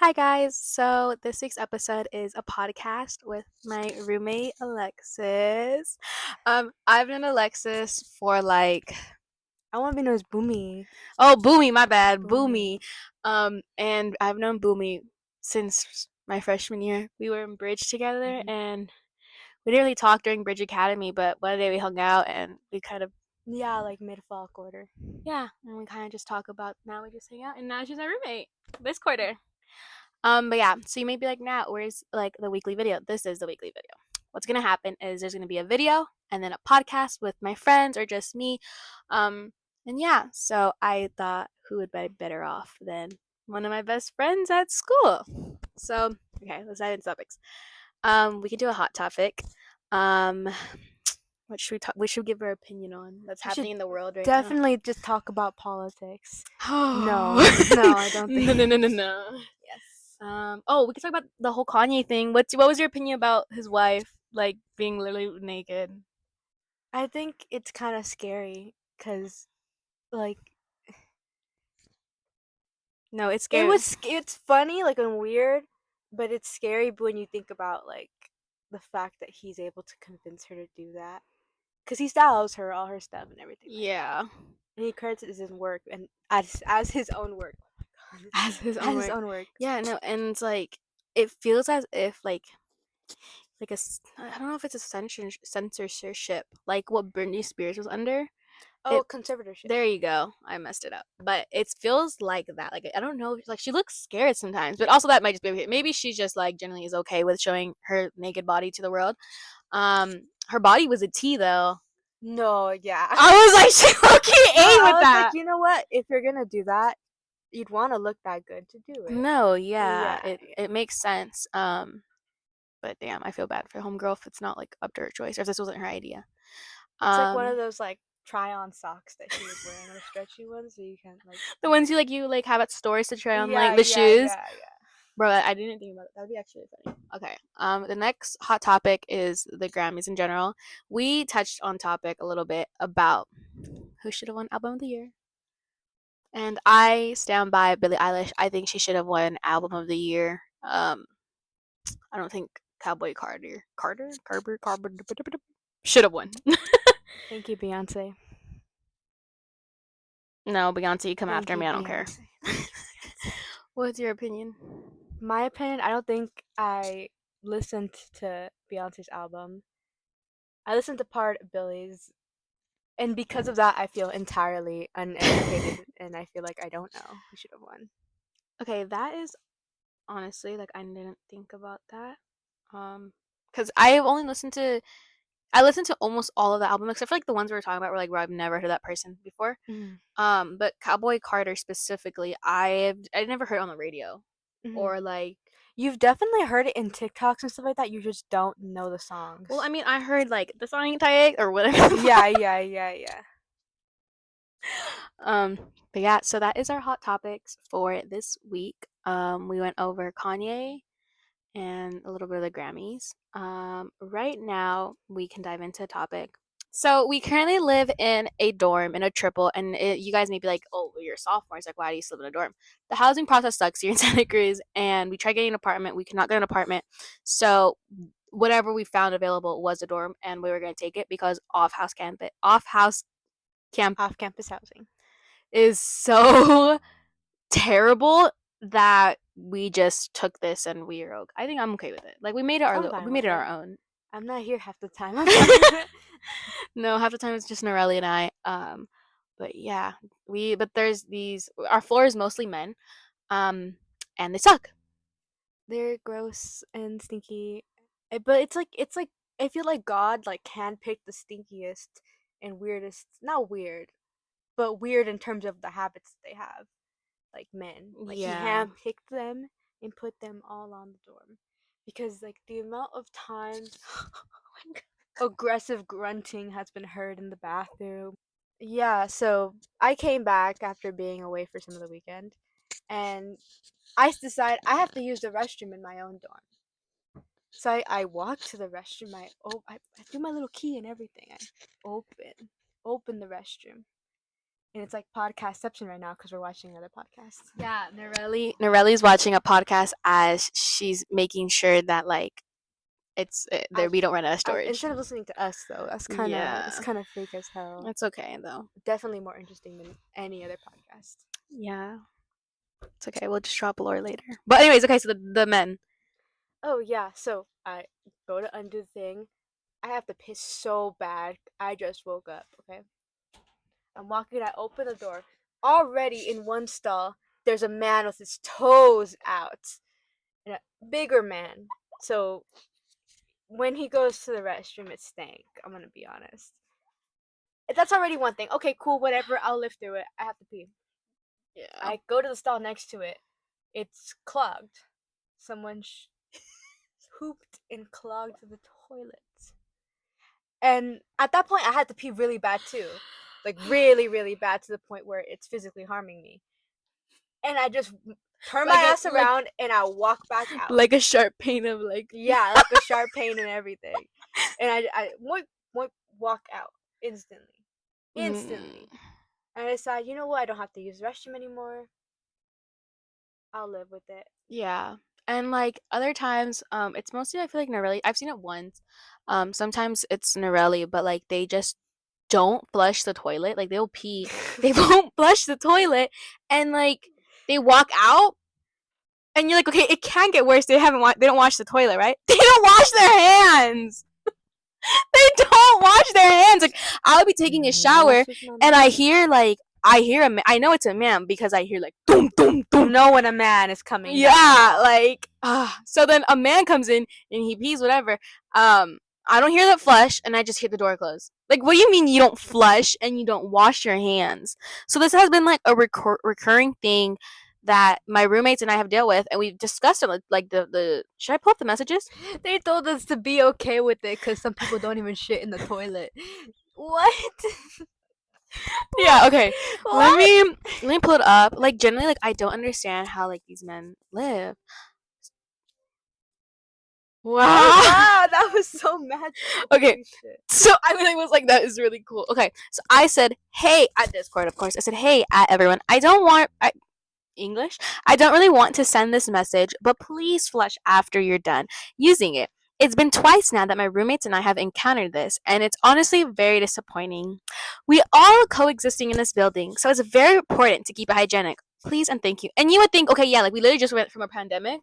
Hi guys. So this week's episode is a podcast with my roommate Alexis. I've known Alexis for I want to be known as Boomy. Boomy, my bad, Boomy. Boomy. And I've known Boomy since my freshman year. We were in Bridge together, Mhm. and we didn't really talk during Bridge Academy, but one day we hung out and we kind of Yeah, like mid-fall quarter. and we kind of just talk about now we just hang out, and now she's my roommate this quarter. But yeah, so you may be like, Nat, where's the weekly video? This is the weekly video. What's gonna happen is there's gonna be a video and then a podcast with my friends or just me. And yeah, so I thought who would be better off than one of my best friends at school. So okay, let's dive into topics. We can do a hot topic. Um, what should we talk? We should give our opinion on that's We should happening in the world right now. definitely just talk about politics. No, No, no, I don't no, think. no, no, no, no. Yes. We can talk about the whole Kanye thing. What was your opinion about his wife being literally naked? I think it's kind of scary because, like, No, it's scary. it's funny, like, and weird, but it's scary when you think about, like, the fact that he's able to convince her to do that. Because he styles her, all her stuff and everything like that. Yeah, And he credits it as his work and as his own work. Oh my God. as his As own his work. own work. Yeah, no, and it's it feels as if I don't know if it's a censorship like what Britney Spears was under. Oh, It conservatorship. There you go. I messed it up. But it feels like that. Like I don't know. Like she looks scared sometimes, but also that might just be okay. Maybe she's just generally is okay with showing her naked body to the world. Her body was a T though. No, yeah. I was like, she low-key No, A I with was like, that. you know what? If you're gonna do that, you'd want to look that good to do it. No, yeah, Yeah, yeah. it makes sense. But damn, I feel bad for homegirl if it's not up to her choice or if this wasn't her idea. It's like one of Um, those like try-on socks that she was wearing, the stretchy ones, so you can like. the ones you have at stores to try on Yeah, the yeah, shoes. yeah, yeah. Bro, I didn't think about it. That would be actually funny. Okay. The next hot topic is the Grammys in general. We touched on topic a little bit about who should have won Album of the Year. And I stand by Billie Eilish. I think she should have won Album of the Year. I don't think Cowboy Carter should have won. Thank you, Beyonce. No, Beyonce, you come Thank after you, me. I don't care. Beyonce. Thank you, Beyonce. What's your opinion? My opinion, I don't think I listened to Beyonce's album. I listened to part of Billie's, and because of that, I feel entirely uneducated, and I feel like I don't know who should have won. Okay, that is honestly I didn't think about that. Because I've only listened to almost all of the album except for the ones we were talking about where I've never heard of that person before. Mm. But Cowboy Carter specifically, I never heard on the radio Hmm. or You've definitely heard it in TikToks and stuff like that. You just don't know the songs. well, I mean, I heard the song Taek or whatever. Yeah, yeah, yeah, yeah. Um, but yeah, so that is our hot topics for this week. We went over Kanye and a little bit of the Grammys. Right now, we can dive into a topic. So we currently live in a dorm in a triple, and you guys may be like, "Oh, well, you're sophomores. Like, why do you live in a dorm?" The housing process sucks here in Santa Cruz, and we tried getting an apartment. We could not get an apartment, so whatever we found available was a dorm, and we were going to take it because off house camp Off-campus housing. is so terrible that we just took this and we're okay. I think I'm okay with it. We made it I'm fine we made with it it. our own. I'm not here half the time. I'm fine with it. No, half the time it's just Norelli and I. But yeah, but there's these. Our floor is mostly men, um, and they suck. They're gross and stinky, but it's like I feel like God like handpicked the stinkiest and weirdest. Not weird, but weird in terms of the habits that they have. Like men. Like he Yeah. handpicked them and put them all on the dorm. Because like the amount of times aggressive grunting has been heard in the bathroom. Yeah, so I came back after being away for some of the weekend and I decide I have to use the restroom in my own dorm. So I walk to the restroom, I do my little key and everything. I open the restroom. And it's like podcastception right now because we're watching another podcast. Yeah, Norelli's watching a podcast as she's making sure that like it's there we don't run out of storage. Instead of listening to us though, that's Yeah, kind of fake as hell. it's okay though. Definitely more interesting than any other podcast. Yeah, it's okay. We'll just drop lore later. But anyways, okay. So the men. Oh yeah, so I go to undo the thing. I have to piss so bad. I just woke up. Okay, I'm walking. I open the door. Already in one stall, there's a man with his toes out, and a bigger man. So when he goes to the restroom, it stank. I'm gonna be honest. That's already one thing. Okay, cool, whatever. I'll live through it. I have to pee. Yeah. I go to the stall next to it. It's clogged. Someone pooped and clogged the toilet. And at that point, I had to pee really bad too. Like, really, really bad to the point where it's physically harming me. And I just turn my ass around and I walk back out. Like a sharp pain of like. Yeah, like a sharp pain and everything. And I walk out instantly. Instantly. And I decided, you know what? I don't have to use the restroom anymore. I'll live with it. Yeah. And like other times, it's mostly I feel like Norelli. I've seen it once. Sometimes it's Norelli, but like they just don't flush the toilet. Like they'll pee, they won't flush the toilet, and like they walk out, and you're like, okay, it can't get worse. They don't wash the toilet, right? They don't wash their hands. They don't wash their hands. Like I'll be taking a shower, and I know it's a man because I hear like boom, boom, boom. You know when a man is coming. Yeah, like so then a man comes in and he pees whatever. I don't hear that flush, and I just hear the door close. Like, what do you mean you don't flush and you don't wash your hands? So this has been like a recurring thing that my roommates and I have dealt with, and we've discussed it. Like the should I pull up the messages? They told us to be okay with it because some people don't even shit in the toilet. What? Yeah, okay. What? Let me pull it up. Like generally, like I don't understand how like these men live. Wow. Wow, that was so magical. Okay, so I really was like, that is really cool. Okay, so I said, hey, at Discord, of course. I said, hey, at everyone. English. I don't really want to send this message, but please flush after you're done using it. It's been twice now that my roommates and I have encountered this, and it's honestly very disappointing. We all are coexisting in this building, so it's very important to keep it hygienic. Please and thank you. And you would think, okay, yeah, like we literally just went from a pandemic.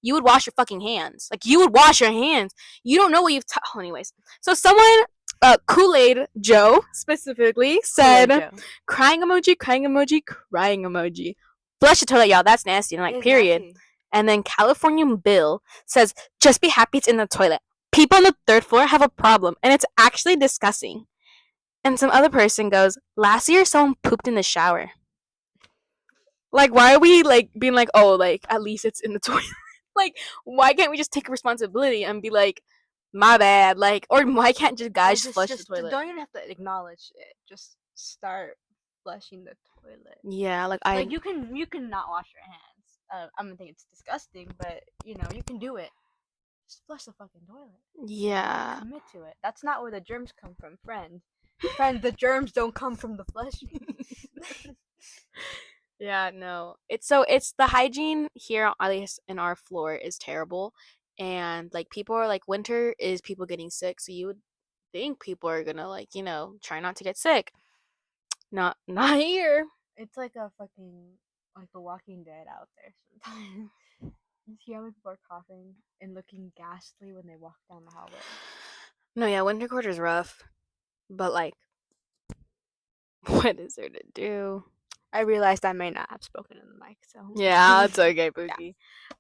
You would wash your fucking hands. Like you would wash your hands. You don't know what you've. Oh, anyways, so someone, Kool-Aid Joe specifically said, crying emoji, crying emoji, crying emoji. Flush the toilet, y'all. That's nasty. And like, period. Nasty. And then California Bill says, just be happy it's in the toilet. People on the third floor have a problem, and it's actually disgusting. And some other person goes, last year someone pooped in the shower. Like, why are we like being like, oh, like at least it's in the toilet? Like, why can't we just take responsibility and be like, my bad? Like, or why can't just guys just flush the toilet? Don't even have to acknowledge it. Just start flushing the toilet. Yeah, like you can not wash your hands. I'm gonna think it's disgusting, but you know you can do it. Just flush the fucking toilet. Yeah. Commit to it. That's not where the germs come from, friend. Friend, the germs don't come from the flushing. Yeah, no. It's the hygiene here, at least in our floor, is terrible. And like people are like, winter is people getting sick, so you would think people are gonna like, try not to get sick. Not here. It's like a fucking like The Walking Dead out there sometimes. You see how many people are coughing and looking ghastly when they walk down the hallway? No, yeah, winter quarter's rough. But like, what is there to do? I realized I may not have spoken in the mic, so yeah, it's okay, Pookie.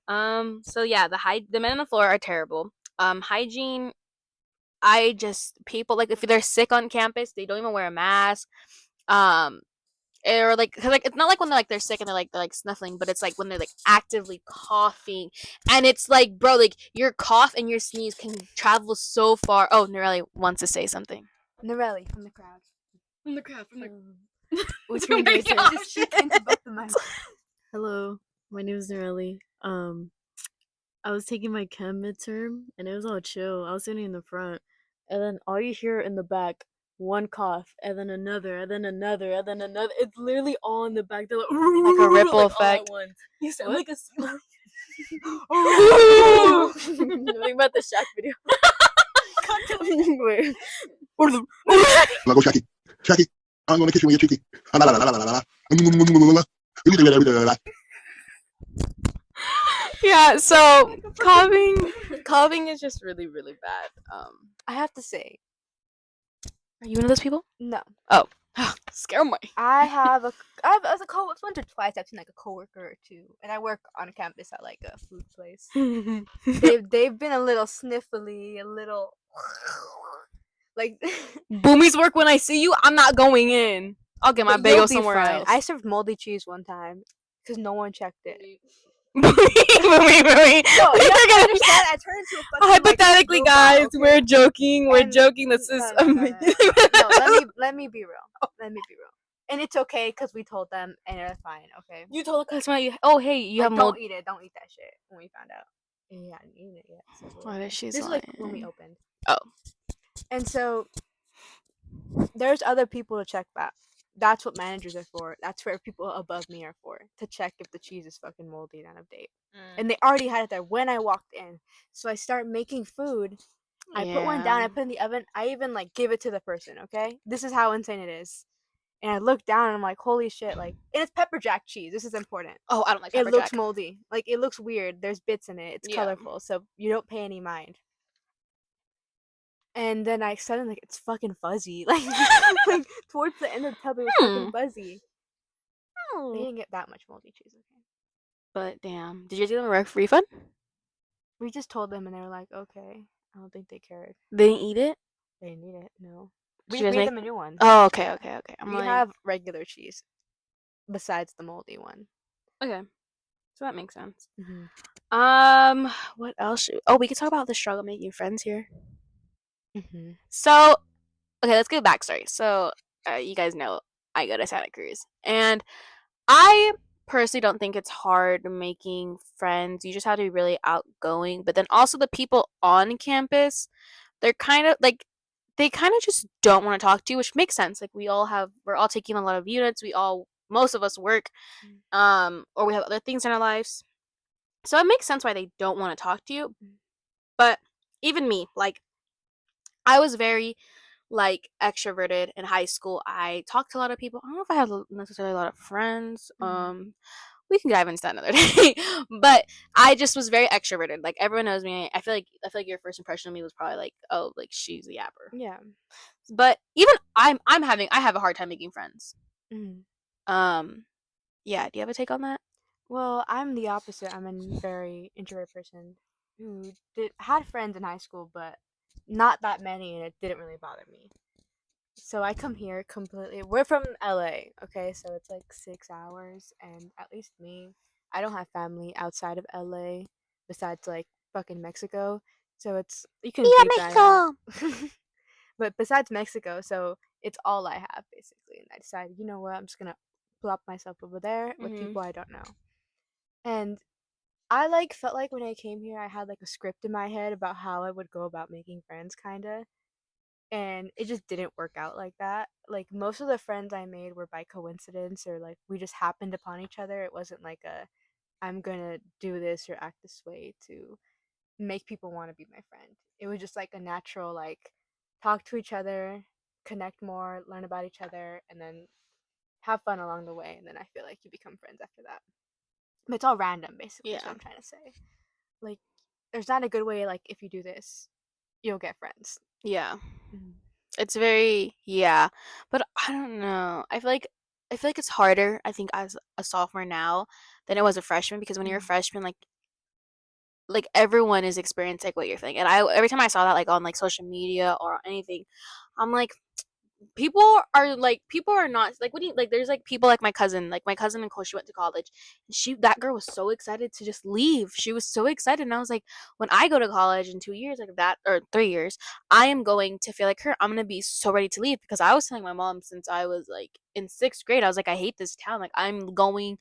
Yeah. So yeah, the men on the floor are terrible. Hygiene. People like if they're sick on campus, they don't even wear a mask. Or like, cause like it's not like when they're sick and they're like snuffling, but it's like when they're like actively coughing, and it's like, bro, like your cough and your sneeze can travel so far. Oh, Norelli wants to say something. Norelli from the crowd. From the crowd. Which means just speak into both the mics. Hello, my name is Norelli. I was taking my chem midterm and it was all chill. I was sitting in the front, and then all you hear in the back, one cough, and then another, and then another, and then another. It's literally all in the back. They're like, Like a ripple all effect. at once. You sound What? like a. Think about the Shaq video. Wait. I'll go Shaggy. Shaggy, I'm gonna kiss you when you're cheeky. Yeah, so coughing is just really, really bad. I have to say, Are you one of those people? no. Oh, scare me. I've as a once or twice I've seen like a coworker or two, and I work on campus at like a food place. They've been a little sniffly, a little like. Boomies work when I see you. I'm not going in. I'll get my But you'll bagel be somewhere fine. else. I served moldy cheese one time because no one checked it. Boomie. No, you have to understand. I turned into a fucking Hypothetically, like, guys, robot, we're okay? joking. We're And- joking. This is no, amazing. let me be real. Let me be real. And it's okay because we told them, and they're fine. Okay. You told the customer, oh hey, you Like, have mold. don't eat it. Don't eat that shit. When we found out, and we hadn't eaten it yet. So we're Why okay. does she This is like when we lying? opened. Oh. And so there's other people to check that. That's what managers are for. That's where people above me are for, to check if the cheese is fucking moldy and out of date. And they already had it there when I walked in. So I start making food. I put one down. I put it in the oven. I even like give it to the person. Okay, this is how insane it is. And I look down and I'm like, holy shit! Like, and it's pepper jack cheese. This is important. Oh, I don't like It pepper looks jack. moldy. Like, it looks weird. There's bits in it. It's Yeah. colorful, so you don't pay any mind. And then I suddenly it's fucking fuzzy. Like, like towards the end of the tub, it was fucking fuzzy. They didn't get that much moldy cheese. Okay. But damn, did you give them a refund? We just told them, and they were like, okay. I don't think they cared. They didn't eat it. They didn't need it. No. Did We you guys made make- them a new one. Oh, okay, Yeah. okay. I'm We like, have regular cheese, besides the moldy one. okay, so that makes sense. Mm-hmm. What else? Oh, we could talk about the struggle making friends here. Mm-hmm. So, okay, let's give a backstory. So, you guys know I go to Santa Cruz, and I personally don't think it's hard making friends. You just have to be really outgoing. But then also the people on campus, they're kind of like they kind of just don't want to talk to you, which makes sense. Like we're all taking a lot of units. Most of us work, or we have other things in our lives. So it makes sense why they don't want to talk to you. But even me, like I was very like extroverted in high school. I talked to a lot of people. I don't know if I had necessarily a lot of friends. We can dive into that another day. But I just was very extroverted. Like everyone knows me. I feel like your first impression of me was probably like, oh, like she's a yapper. Yeah. But even I have a hard time making friends. Mm-hmm. Yeah. Do you have a take on that? Well, I'm the opposite. I'm a very introverted person who had friends in high school, but not that many, and it didn't really bother me. So I come here completely. We're from LA, okay? So it's like 6 hours, and at least me, I don't have family outside of LA besides like fucking Mexico. So it's you can beat that out. But besides Mexico, so it's all I have basically. And I decided, you know what, I'm just gonna plop myself over there with people I don't know. And I like felt like when I came here I had like a script in my head about how I would go about making friends kinda. And it just didn't work out like that. Like most of the friends I made were by coincidence or like we just happened upon each other. It wasn't like a I'm gonna do this or act this way to make people want to be my friend. It was just like a natural like talk to each other, connect more, learn about each other, and then have fun along the way. And then I feel like you become friends after that. But it's all random, basically. Is what I'm trying to say. Like, there's not a good way. Like, if you do this, you'll get friends. Yeah. It's very but I don't know. I feel like it's harder. I think as a sophomore now than it was a freshman because when you're a freshman, like everyone is experiencing like what you're thinking. And every time I saw that like on like social media or anything, I'm like, people are not like what do you like there's like people like my cousin Nicole, she went to college and that girl was so excited to just leave. She was so excited and I was like, when I go to college in 2 years like that or 3 years, I am going to feel like her. I'm gonna be so ready to leave because I was telling my mom since I was like in 6th grade, I was like, I hate this town, like I'm going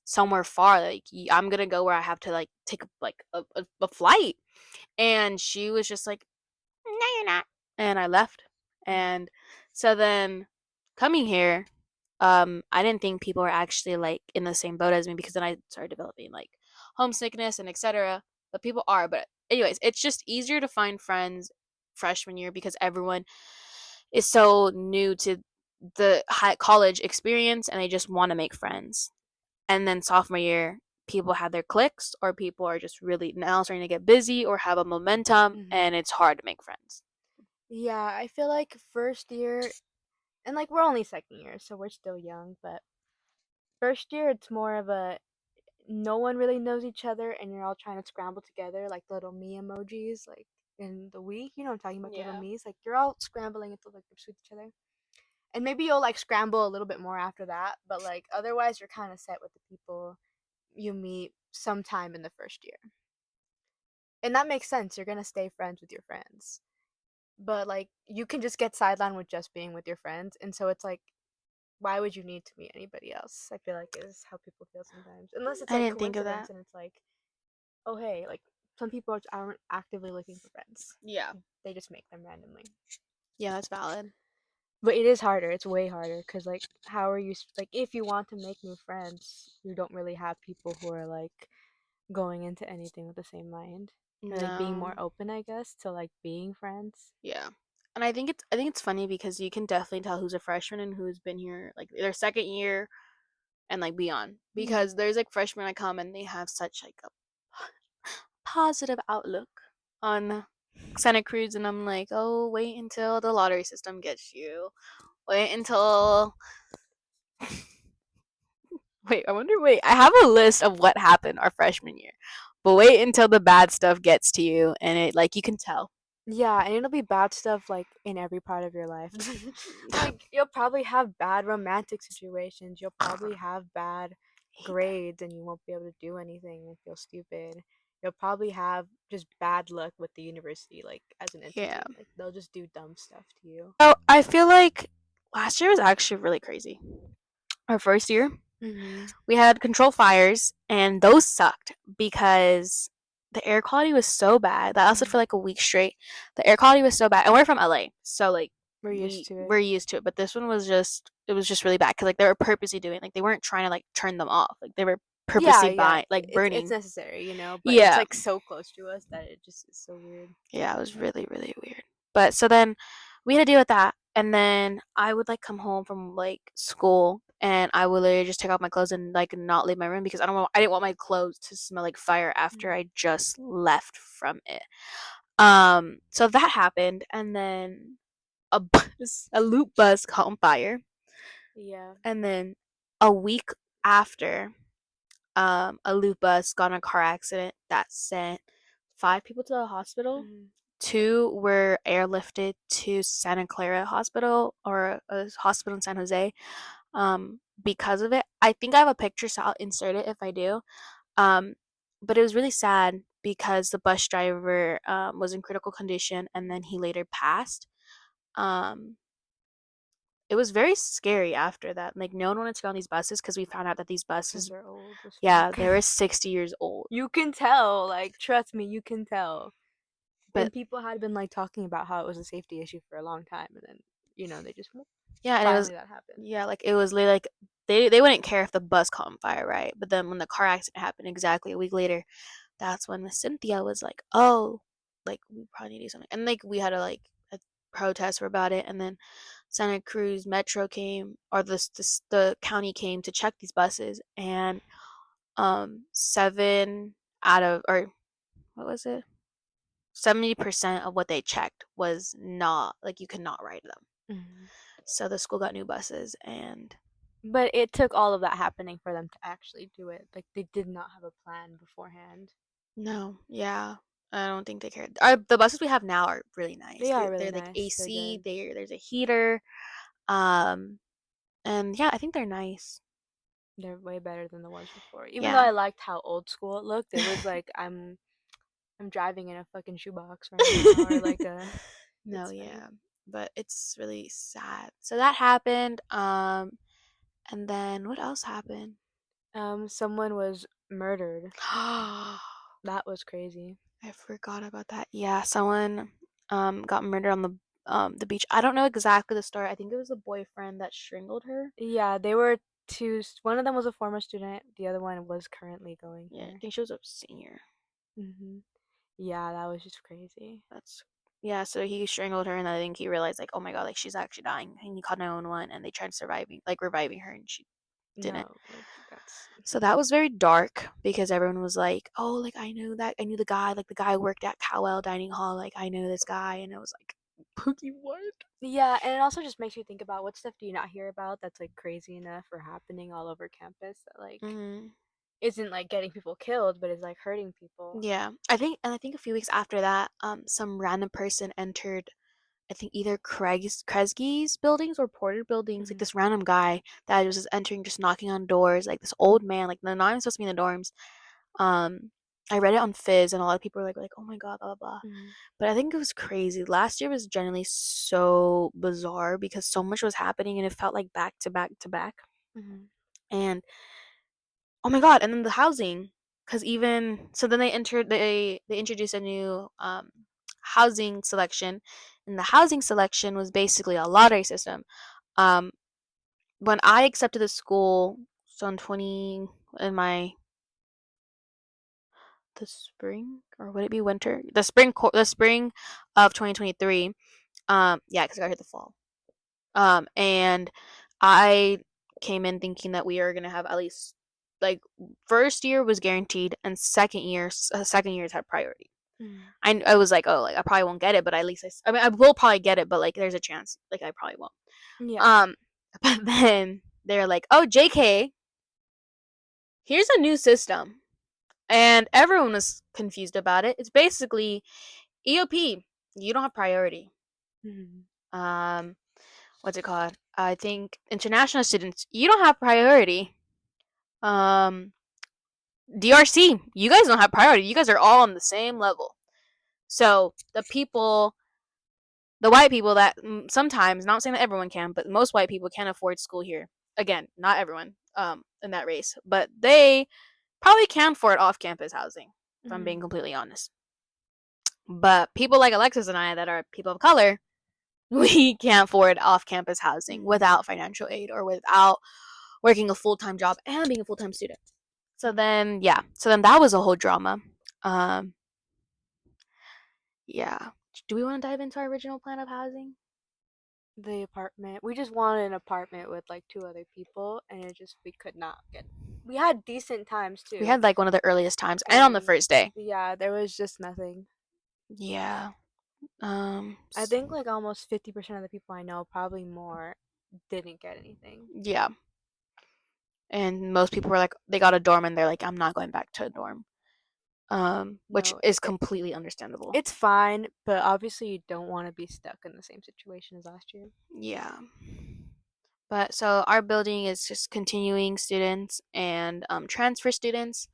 somewhere far, like I'm gonna go where I have to like take like a flight. And she was just like, no you're not. And I left. And So then coming here, I didn't think people were actually like in the same boat as me because then I started developing like homesickness and etc. But people are. But anyways, it's just easier to find friends freshman year because everyone is so new to the high college experience and they just want to make friends. And then sophomore year, people have their cliques or people are just really now starting to get busy or have a momentum Mm-hmm. and it's hard to make friends. Yeah, I feel like first year, and like we're only second year, so we're still young, but first year it's more of a no one really knows each other and you're all trying to scramble together like little me emojis like in the week. You know what I'm talking about, the little Yeah. me's. Like you're all scrambling until like you're with each other. And maybe you'll like scramble a little bit more after that, but like otherwise you're kind of set with the people you meet sometime in the first year. And that makes sense. You're going to stay friends with your friends. But like you can just get sidelined with just being with your friends. And so it's like why would you need to meet anybody else? I feel like is how people feel sometimes. Unless it's I like didn't think of coincidence that. and it's like, oh hey, like some people aren't actively looking for friends. Yeah. They just make them randomly. Yeah, that's valid. But it is harder. It's way harder because like how are you like if you want to make new friends, you don't really have people who are like going into anything with the same mind. Or like being more No. open, I guess, to like being friends. Yeah. And I think it's funny because you can definitely tell who's a freshman and who's been here like their second year and like beyond. Because there's like freshmen that come and they have such like a positive outlook on Santa Cruz and I'm like, "Oh, wait until the lottery system gets you. Wait until wait, I have a list of what happened our freshman year. But wait until the bad stuff gets to you and it like you can tell. Yeah, and it'll be bad stuff like in every part of your life. Like you'll probably have bad romantic situations. You'll probably have bad Hate that. grades and you won't be able to do anything and feel stupid. You'll probably have just bad luck with the university like as an Yeah. entity. Like they'll just do dumb stuff to you. So I feel like last year was actually really crazy. Our first year, Mhm. we had control fires, and those sucked because the air quality was so bad. That lasted for like a week straight. The air quality was so bad, and we're from LA, so like We're used to it. we're used to it. But this one was just it was just really bad because like they were purposely doing like they weren't trying to like turn them off. Like they were Yeah, purposely yeah. like It's burning. necessary, but it's Yeah, like so close to us that it just is so weird. yeah, it was really really weird. But so then we had to deal with that, and then I would like come home from like school, and I would literally just take off my clothes and like not leave my room because I didn't want my clothes to smell like fire after Mhm. I just left from it. So that happened, and then a loop bus caught on fire, Yeah. and then a week after, a loop bus got in a car accident that sent 5 people to the hospital. Mhm. 2 were airlifted to Santa Clara Hospital or a hospital in San Jose. Because of it, I think I have a picture, so I'll insert it if I do. Um, but it was really sad because the bus driver was in critical condition and then he later passed. Um, it was very scary after that. Like no one wanted to go on these buses because we found out that these Because buses, they're old as yeah, fuck. they were 60 years old. You can tell, like, trust me, you can tell. But And people had been like talking about how it was a safety issue for a long time, and then they just yeah, and it was finally that happened. yeah, like it was literally like they wouldn't care if the bus caught on fire, right? But then when the car accident happened exactly a week later, that's when Miss Cynthia was like, "Oh, like we probably need to do something," and like we had a protest for about it, and then Santa Cruz Metro came, or the county came to check these buses, and 7 out of or what was it? 70% of what they checked was not like you could not ride them. Mhm. So the school got new buses, and But it took all of that happening for them to actually do it. Like they did not have a plan beforehand. no, yeah, I don't think they cared. The buses we have now are really nice. They are really They're like nice. They're AC. good. There's a heater. Um, and yeah, I think they're nice. They're way better than the ones before. Even though Yeah. I liked how old school it looked, it was like I'm driving in a fucking shoebox right now, or like a. No, It's funny. yeah, but it's really sad. So that happened. And then what else happened? Someone was murdered. I That was crazy. forgot about that. Yeah, someone got murdered on the the beach. I don't know exactly the story. I think it was a boyfriend that strangled her. Yeah, they were two. One of them was a former student. The other one was currently going Yeah, I here. think she was a senior. Yeah, that was just crazy. That's yeah. So he strangled her, and I think he realized like, oh my god, like she's actually dying. And he called 911, and they tried surviving, like reviving her, and she didn't. No, like that's. So that was very dark because everyone was like, oh, like I knew that, I knew the guy, like the guy worked at Cowell Dining Hall, like I know this guy, and it was like, Pookie, what? Yeah, and it also just makes you think about what stuff do you not hear about that's like crazy enough or happening all over campus that like Mm-hmm. isn't like getting people killed, but is like hurting people. Yeah, I think a few weeks after that, some random person entered. I think either Kresge's buildings or Porter buildings. Like Mhm. this random guy that was just entering, just knocking on doors. Like this old man. Like they're not even supposed to be in the dorms. Um, I read it on Fizz, and a lot of people were like, "Oh my god, blah blah blah." Mhm. But I think it was crazy. Last year was generally so bizarre because so much was happening, and it felt like back to back to back. Mhm. And oh my god, and then the housing, because even so, then they introduced a new housing selection, and the housing selection was basically a lottery system. Um, when I accepted the school, so in 20 in my the spring, or would it be winter? The spring of 2023. Yeah, because I got hit the fall. And I came in thinking that we are gonna have at least like first year was guaranteed, and second years had priority. Mhm. I was like, oh, like I probably won't get it, but at least I mean I will probably get it, but like there's a chance like I probably won't. Yeah. Um, but then they're like, oh, JK, here's a new system, and everyone was confused about it. It's basically EOP. You don't have priority. Mhm. Um, what's it called? I think international students, you don't have priority. Um, DRC, you guys don't have priority. You guys are all on the same level. So the white people that sometimes, not saying that everyone can, but most white people can afford school here. Again, not everyone in that race, but they probably can afford off-campus housing. If I'm being Mhm. completely honest. But people like Alexis and I that are people of color, we can't afford off-campus housing Mhm. without financial aid or without working a full-time job and being a full-time student. So then, yeah. So then that was a whole drama. Um, yeah. Do we want to dive into our original plan of housing? The apartment. We just wanted an apartment with like two other people, and it just we could not get. We had decent times We too, had like one of the earliest times, and on the and first day. yeah, there was just nothing. Yeah. I think like almost 50% of the people I know, probably more, didn't get anything. Yeah. And most people were like, they got a dorm, and they're like, I'm not going back to a dorm. Which No, is completely understandable. it's fine, but obviously you don't want to be stuck in the same situation as last year. Yeah. But so our building is just continuing students and transfer students.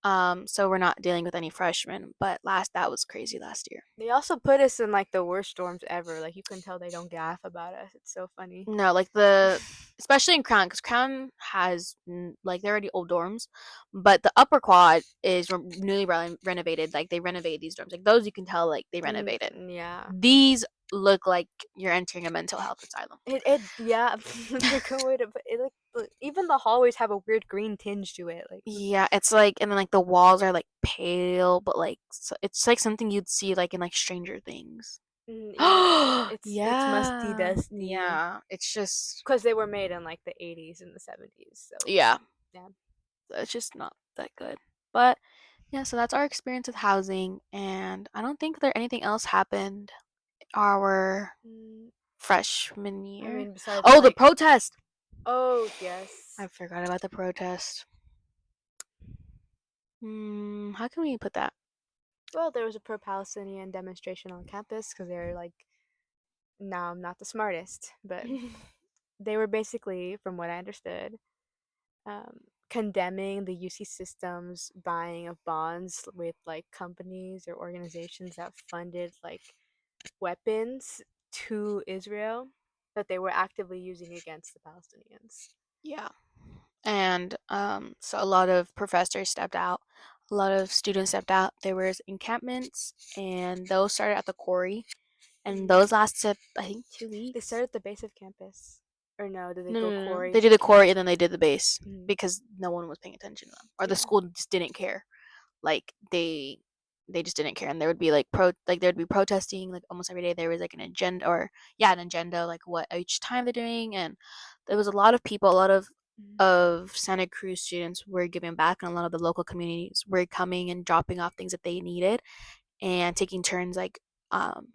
So we're not dealing with any freshmen. But that was crazy last year. They also put us in like the worst storms ever. Like you can tell they don't gaff about us. It's so funny. No, like especially in Crown, because Crown has like they're already old dorms, but the upper quad is newly renovated. Like they renovated these dorms. Like those you can tell like they renovated. Yeah. These look like you're entering a mental health asylum. It yeah, that's a good way to put it. Like even the hallways have a weird green tinge to it. Like Yeah, it's like, and then like the walls are like pale, but like it's like something you'd see like in like Stranger Things. yeah, it's musty Yeah, dusty yeah. It's just because they were made in like the 80s and the 70s. So yeah, yeah. it's just not that good. But yeah, so that's our experience with housing, and I don't think there anything else happened our Mm, freshman I year. mean, besides Oh, the like, protest! oh yes. I forgot about the protest. How can we put that? Well, there was a pro-Palestinian demonstration on campus because they're like, now I'm not the smartest, but they were basically, from what I understood, condemning the UC system's buying of bonds with like companies or organizations that funded like weapons to Israel that they were actively using against the Palestinians. Yeah. And so a lot of professors stepped out, a lot of students stepped out. There was encampments, and those started at the quarry, and those lasted, I think, 2 They weeks. started at the base of campus. Or no, did they No, go no, no, no. quarry? They did the quarry and then they did the base Mhm. because no one was paying attention to them, or the Yeah. school just didn't care. Like they just didn't care, and there would be like there would be protesting like almost every day. There was like an agenda, or yeah, an agenda, like what each time they're doing, and there was a lot of people, a lot Mhm. of Santa Cruz students were giving back, and a lot of the local communities were coming and dropping off things that they needed, and taking turns like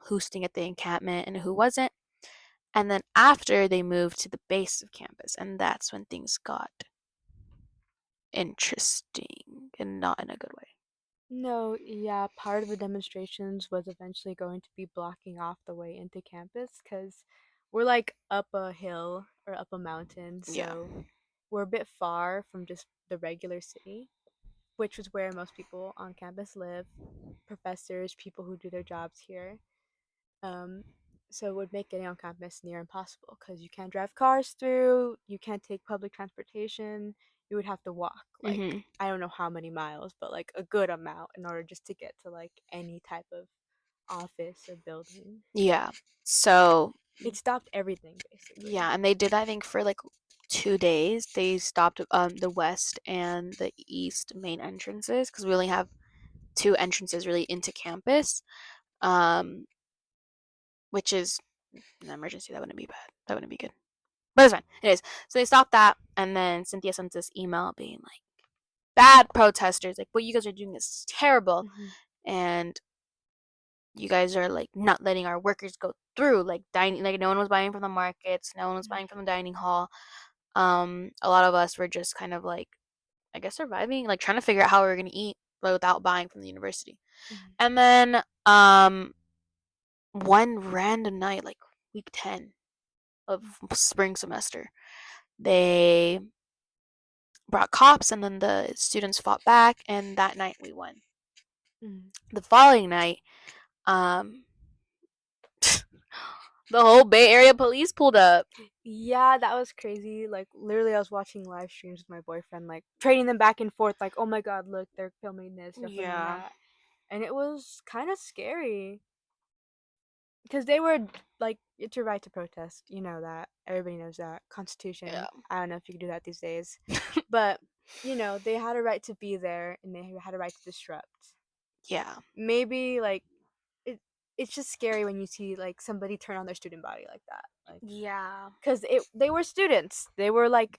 hosting at the encampment and who wasn't. And then after they moved to the base of campus, and that's when things got interesting and not in a good way. No, yeah, part of the demonstrations was eventually going to be blocking off the way into campus because we're like up a hill or up a mountain, Yeah. so we're a bit far from just the regular city, which is where most people on campus live, professors, people who do their jobs here. Um, so it would make getting on campus near impossible because you can't drive cars through, you can't take public transportation, you would have to walk like Mhm. I don't know how many miles, but like a good amount in order just to get to like any type of office or building. Yeah. So It stopped everything basically. yeah, and they did that, I think, for like 2 days. They stopped the west and the east main entrances because we only have two entrances really into campus. Um, which is an emergency. That wouldn't be bad. That wouldn't be good. But it's fine. It is. So they stopped that, and then Cynthia sent this email being like, "Bad protesters! Like what you guys are doing is terrible, Mm-hmm. and you guys are like not letting our workers go through. Like dining, like no one was buying from the markets, no one was buying from the dining hall. A lot of us were just kind of like, I guess, surviving, like trying to figure out how we were gonna eat, but without buying from the university. Mm-hmm. And then one random night, like week 10 of spring semester, they brought cops, and then the students fought back, and that night we won. Mm-hmm. The following night, um, the whole Bay Area police pulled up. Yeah, that was crazy. Like literally I was watching live streams with my boyfriend, like trading them back and forth, like, oh my god, look, they're filming this, they're filming Yeah. that. And it was kind of scary because they were like, it's your right to protest. You know that. Everybody knows that. Yeah. Constitution. I don't know if you can do that these days. But, they had a right to be there and they had a right to disrupt. Yeah. Maybe like it it's just scary when you see like somebody turn on their student body like that. Like Yeah. cuz they were students. They were like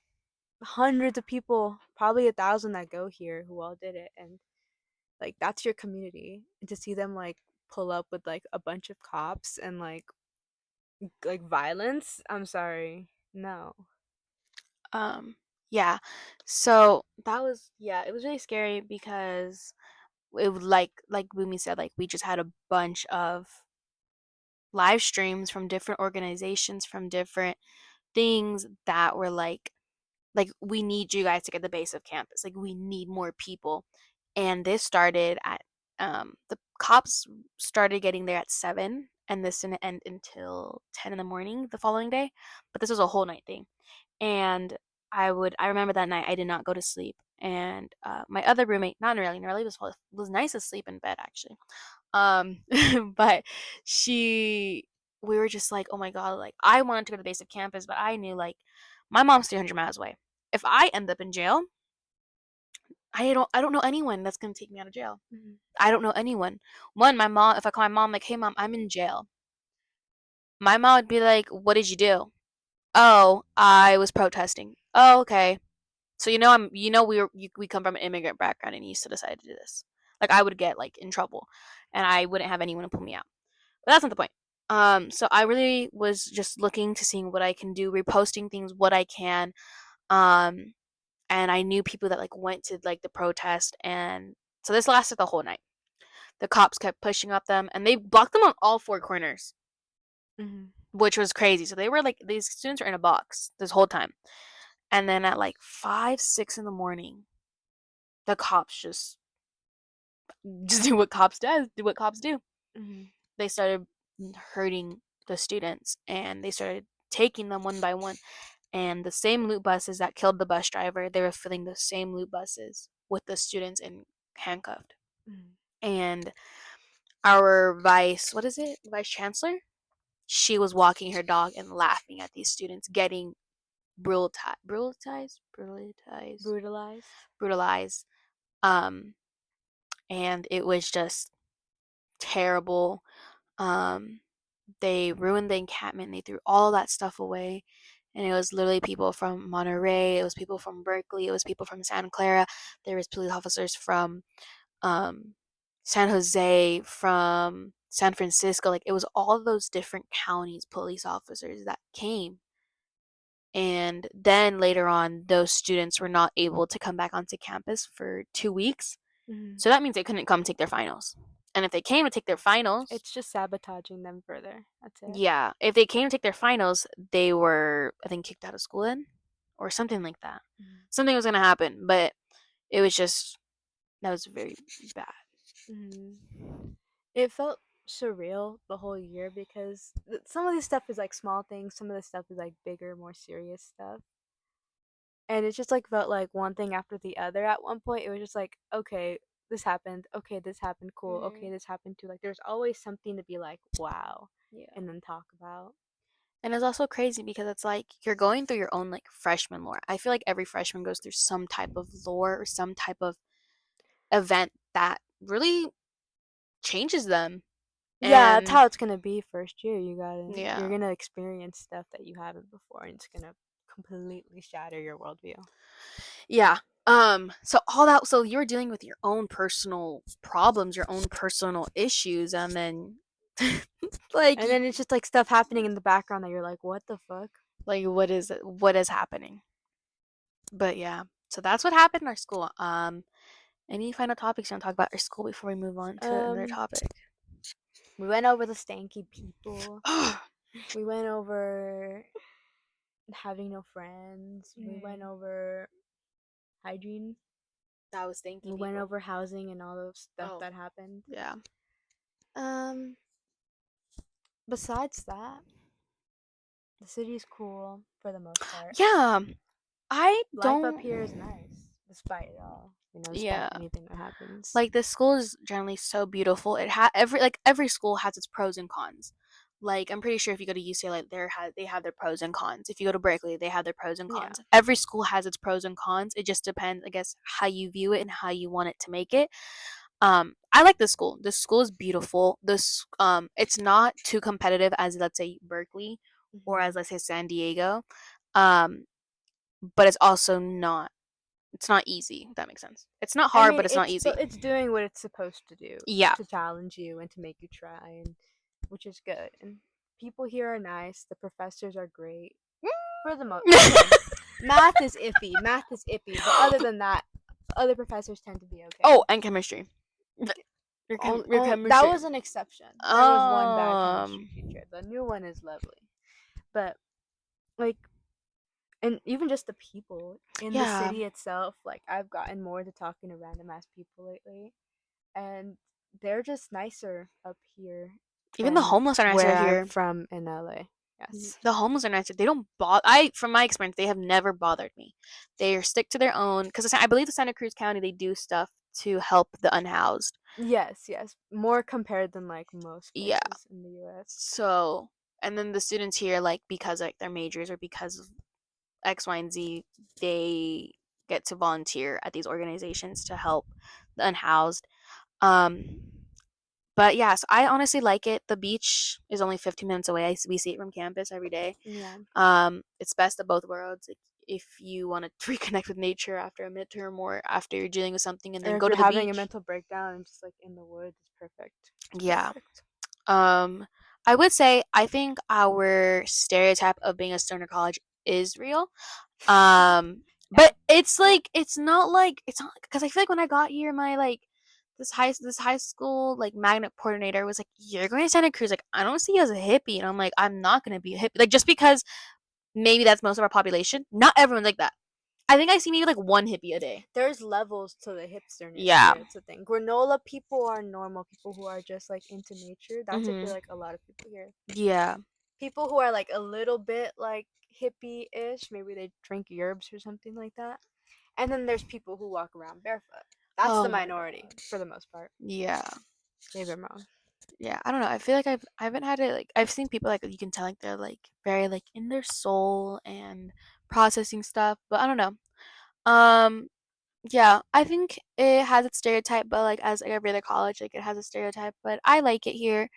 hundreds of people, probably 1,000 that go here who all did it, and like that's your community. And to see them like pull up with like a bunch of cops and like violence, I'm sorry. No. Um, yeah. So that was, yeah, it was really scary because it would like Boomy said, like we just had a bunch of live streams from different organizations, from different things that were like we need you guys to get the base of campus. Like we need more people. And this started at the cops started getting there at 7, and this didn't end until 10 in the morning the following day. But this was a whole night thing. And I remember that night I did not go to sleep. And my other roommate, not Nerly was nice to sleep in bed actually. Um but she we were just like, oh my god, like I wanted to go to the base of campus, but I knew like my mom's 300 miles away. If I end up in jail, I don't know anyone that's gonna take me out of jail. Mhm. I don't know anyone. One, my mom, if I call my mom like, hey mom, I'm in jail, my mom would be like, what did you do? Oh, I was protesting. Oh, okay. So we come from an immigrant background and you still decided to do this. Like I would get like in trouble, and I wouldn't have anyone to pull me out. But that's not the point. So I really was just looking to seeing what I can do, reposting things what I can. Um, and I knew people that like went to like the protest, and so this lasted the whole night. The cops kept pushing up them, and they blocked them on all four corners, Mhm. which was crazy. So they were like these students were in a box this whole time, and then at like 5, 6 in the morning, the cops just do what cops do. Mhm. They started hurting the students, and they started taking them one by one. And the same loot buses that killed the bus driver, they were filling the same loot buses with the students in handcuffed. Mhm. And our vice chancellor, she was walking her dog and laughing at these students getting Brutalized. brutalized. And it was just terrible. Um, they ruined the encampment. They threw all that stuff away. And it was literally people from Monterey. It was people from Berkeley. It was people from Santa Clara. There was police officers from um, San Jose, from San Francisco. Like it was all those different counties police officers that came. And then later on, those students were not able to come back onto campus for 2 weeks. Mm-hmm. So that means they couldn't come take their finals. And if they came to take their finals, It's just sabotaging them further. That's it. yeah, if they came to take their finals, they were, I think, kicked out of school then or something like that. Mm-hmm. Something was going to happen, but it was just, that was very bad. Mm-hmm. It felt surreal the whole year because some of this stuff is like small things, some of this stuff is like bigger, more serious stuff. And it just like felt like one thing after the other at one point. It was just like, okay, this happened. Okay, this happened. Cool. Okay, this happened too. Like there's always something to be like, wow, Yeah. and then talk about. And it's also crazy because it's like you're going through your own like freshman lore. I feel like every freshman goes through some type of lore or some type of event that really changes them. Yeah, that's And how it's gonna be first year. yeah. You're gonna experience stuff that you haven't before, and it's gonna completely shatter your worldview. Yeah. So all that, so you're dealing with your own personal problems, your own personal issues, and then like And then it's just like stuff happening in the background that you're like, what the fuck? like what is happening? But yeah. So that's what happened in our school. Any final topics you want to talk about our school before we move on to another topic? We went over the stanky people. We went over having no friends. We went over hygiene. That was thank We you. went over housing and all those stuff that happened. Yeah. Besides that, the city's cool for the most part. Yeah. I Life don't up here is nice, despite it all. Despite Yeah. anything that happens. Like this school is generally so beautiful. It every school has its pros and cons. Like I'm pretty sure if you go to UCLA, they have their pros and cons. If you go to Berkeley, they have their pros and cons. Yeah. Every school has its pros and cons. It just depends, I guess, how you view it and how you want it to make it. I like this school. This school is beautiful. It's not too competitive as, let's say, Berkeley or as, let's say, San Diego. But it's also not. It's not easy. If that makes sense. It's not hard, but it's not easy. It's doing what it's supposed to do. Yeah. To challenge you and to make you try, and which is good. And people here are nice. The professors are great. For the most Math is iffy. But other than that, other professors tend to be okay. Oh, and chemistry. Your chemistry. That was an exception. There was one bad chemistry teacher. The new one is lovely. But like, and even just the people in the city itself, like I've gotten more to talking to random ass people lately, and they're just nicer up here. Even the homeless are nicer where here. I'm from in LA. Yes. The homeless are nicer. They don't bother. From my experience, they have never bothered me. They are stick to their own. Because I believe the Santa Cruz County, they do stuff to help the unhoused. Yes. More compared than like most places in the U.S. So, and then the students here, like because like their majors or because of X, Y, and Z, they get to volunteer at these organizations to help the unhoused. But yeah, so I honestly like it. The beach is only 15 minutes away. We see it from campus every day. Yeah. It's best of both worlds. Like, if you want to reconnect with nature after a midterm or after you're dealing with something, and then go to the having beach. a mental breakdown and just like in the woods, it's perfect. Yeah. I would say I think our stereotype of being a stoner college is real. But it's not because I feel like when I got here, my like this high school like magnet coordinator was like, "You're going to Santa Cruz. Like, I don't see you as a hippie," and I'm like, "I'm not gonna be a hippie." Like, just because maybe that's most of our population. Not everyone's like that. I think I see maybe like one hippie a day. There's levels to the hipsterness. Yeah. It's a thing. Granola people are normal people who are just like into nature. That's I feel like a lot of people here. Yeah. People who are like a little bit like hippie-ish, maybe they drink herbs or something like that. And then there's people who walk around barefoot. That's the minority for the most part. Yeah. Maybe I'm wrong. yeah, I don't know. I feel like I haven't had it like I've seen people like you can tell like they're like very like in their soul and processing stuff, but I don't know. Um yeah, I think it has its stereotype, but like as like every other college, like it has a stereotype, but I like it here.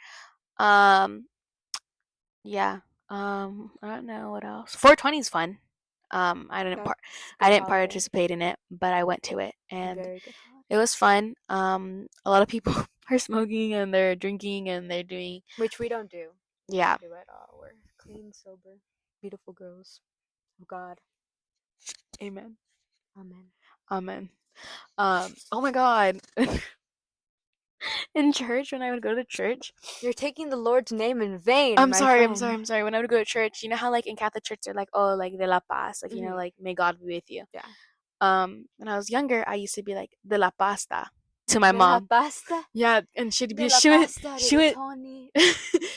Um yeah. I don't know what else. 420 is fun. That's I good didn't holiday. participate in it, but I went to it and Very good it holiday. was fun. A lot of people are smoking and they're drinking and they're doing Which we don't do. We yeah. don't do at all. We're clean, sober, beautiful girls of God. Amen. Amen. Amen. Oh my God. In church, when I would go to church, You're taking the Lord's name in vain, my friend. I'm sorry. When I would go to church, you know how like in Catholic church they're like, oh, like de la paz, like Mhm. like may God be with you. Yeah. When I was younger, I used to be like de la pasta to my De la mom. pasta. Yeah, and she'd De be la pasta, she would rigatoni.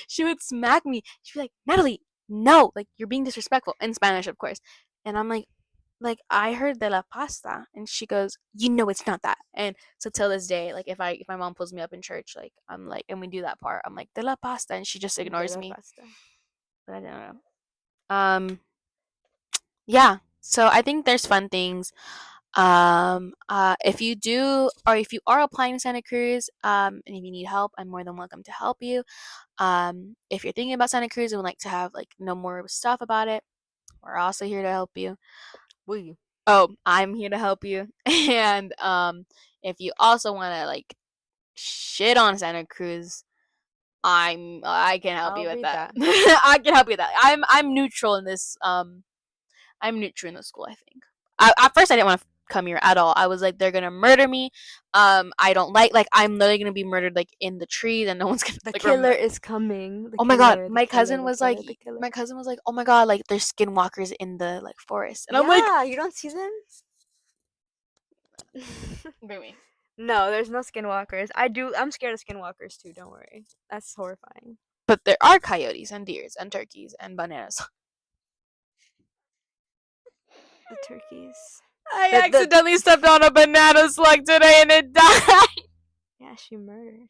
she would smack me. She'd be like, Natalie, no, like you're being disrespectful in Spanish, of course. And I'm like I heard de la pasta, and she goes, you know it's not that. And so till this day, like if my mom pulls me up in church, like I'm like, and we do that part, I'm like de la pasta, and she just De ignores la me. pasta. But I don't know. Yeah. So I think there's fun things. If you do, or if you are applying to Santa Cruz, and if you need help, I'm more than welcome to help you. If you're thinking about Santa Cruz and would like to have like know more stuff about it, we're also here to help you. We. Oh, I'm here to help you. And if you also want to like shit on Santa Cruz, I can help you I'll with read that. that. I can help you with that. I'm neutral in this. I'm neutral in the school. I think. At first, I didn't want to come here at all. I was like, they're gonna murder me. I don't like I'm literally gonna be murdered like in the trees, and no one's gonna The like killer remember. is coming. The Oh my god, killer, the killer, the killer, the killer. my cousin was like, oh my god, like there's skinwalkers in the like forest, and I'm like, Yeah, you don't see them? baby. No, there's no skinwalkers. I'm scared of skinwalkers too, don't worry. That's horrifying. But there are coyotes and deers and turkeys and bananas. The turkeys. I The accidentally stepped on a banana slug today and it died. Yeah, she murdered.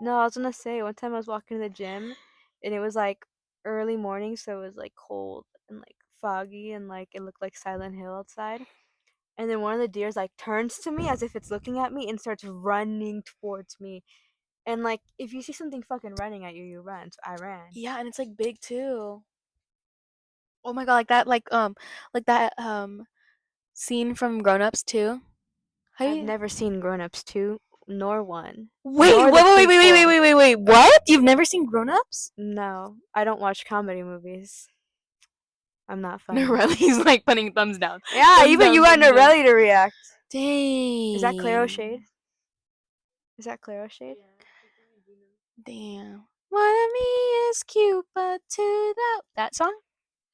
No, I was gonna say one time I was walking to the gym and it was like early morning, so it was like cold and like foggy and like it looked like Silent Hill outside. And then one of the deers like turns to me as if it's looking at me and starts running towards me. And like if you see something fucking running at you, you run. So I ran. Yeah, and it's like big too. Oh my god, like that scene from Grown Ups too. Have I've you? never seen Grown Ups 2 nor 1 Wait, nor the prequel. wait. What? You've never seen Grown Ups? No, I don't watch comedy movies. I'm not funny. He's like putting thumbs down. Yeah, Thumbs even down, you got thumbs down. Norelli to react. Is that Claire O'Shade? Dang. Is that Claire O'Shade? Damn. One of me is cute, but to that song?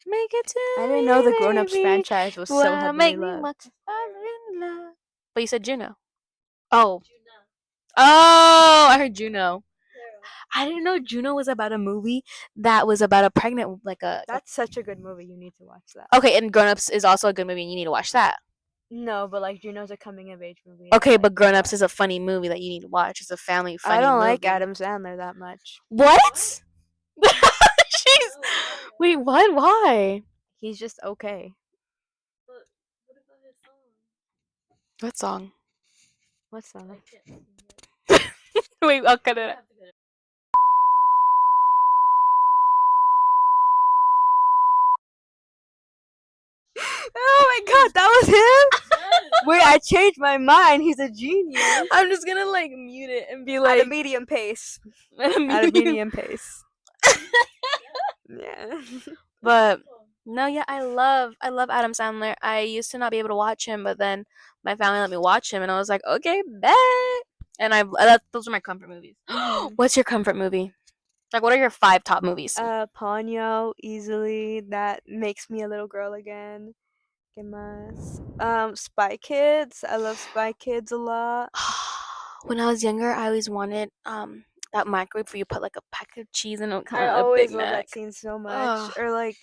Make it to I didn't know the Grown me, Ups baby. franchise was so Well, heavily make me loved. much I'm in love. But you said Juno. Oh. Oh, I heard Juno. I didn't know Juno was about a movie that was about a pregnant like a That's such a good movie. You need to watch that. okay, and Grown Ups is also a good movie and you need to watch that. No, but like Juno's a coming of age movie. Okay, That, like, but Grown Ups watch. is a funny movie that you need to watch. It's a family I funny don't like movie. Adam Sandler that much. What? She's wait, what? Why? He's just okay. What song? What song? Wait, I'll cut it. Oh my god, that was him? Wait, I changed my mind. He's a genius. I'm just gonna like mute it and be At like a medium pace. at At a medium pace. Yeah. But no, yeah, I love Adam Sandler. I used to not be able to watch him, but then my family let me watch him, and I was like, okay, bet. And those are my comfort movies. What's your comfort movie? Like, what are your 5 top movies? Ponyo, easily. That makes me a little girl again. ¿Qué más? Spy Kids. I love Spy Kids a lot. When I was younger, I always wanted that microwave where you put like a pack of cheese in it, kind I of a Big always love Mac. that scene so much. Ugh. Or like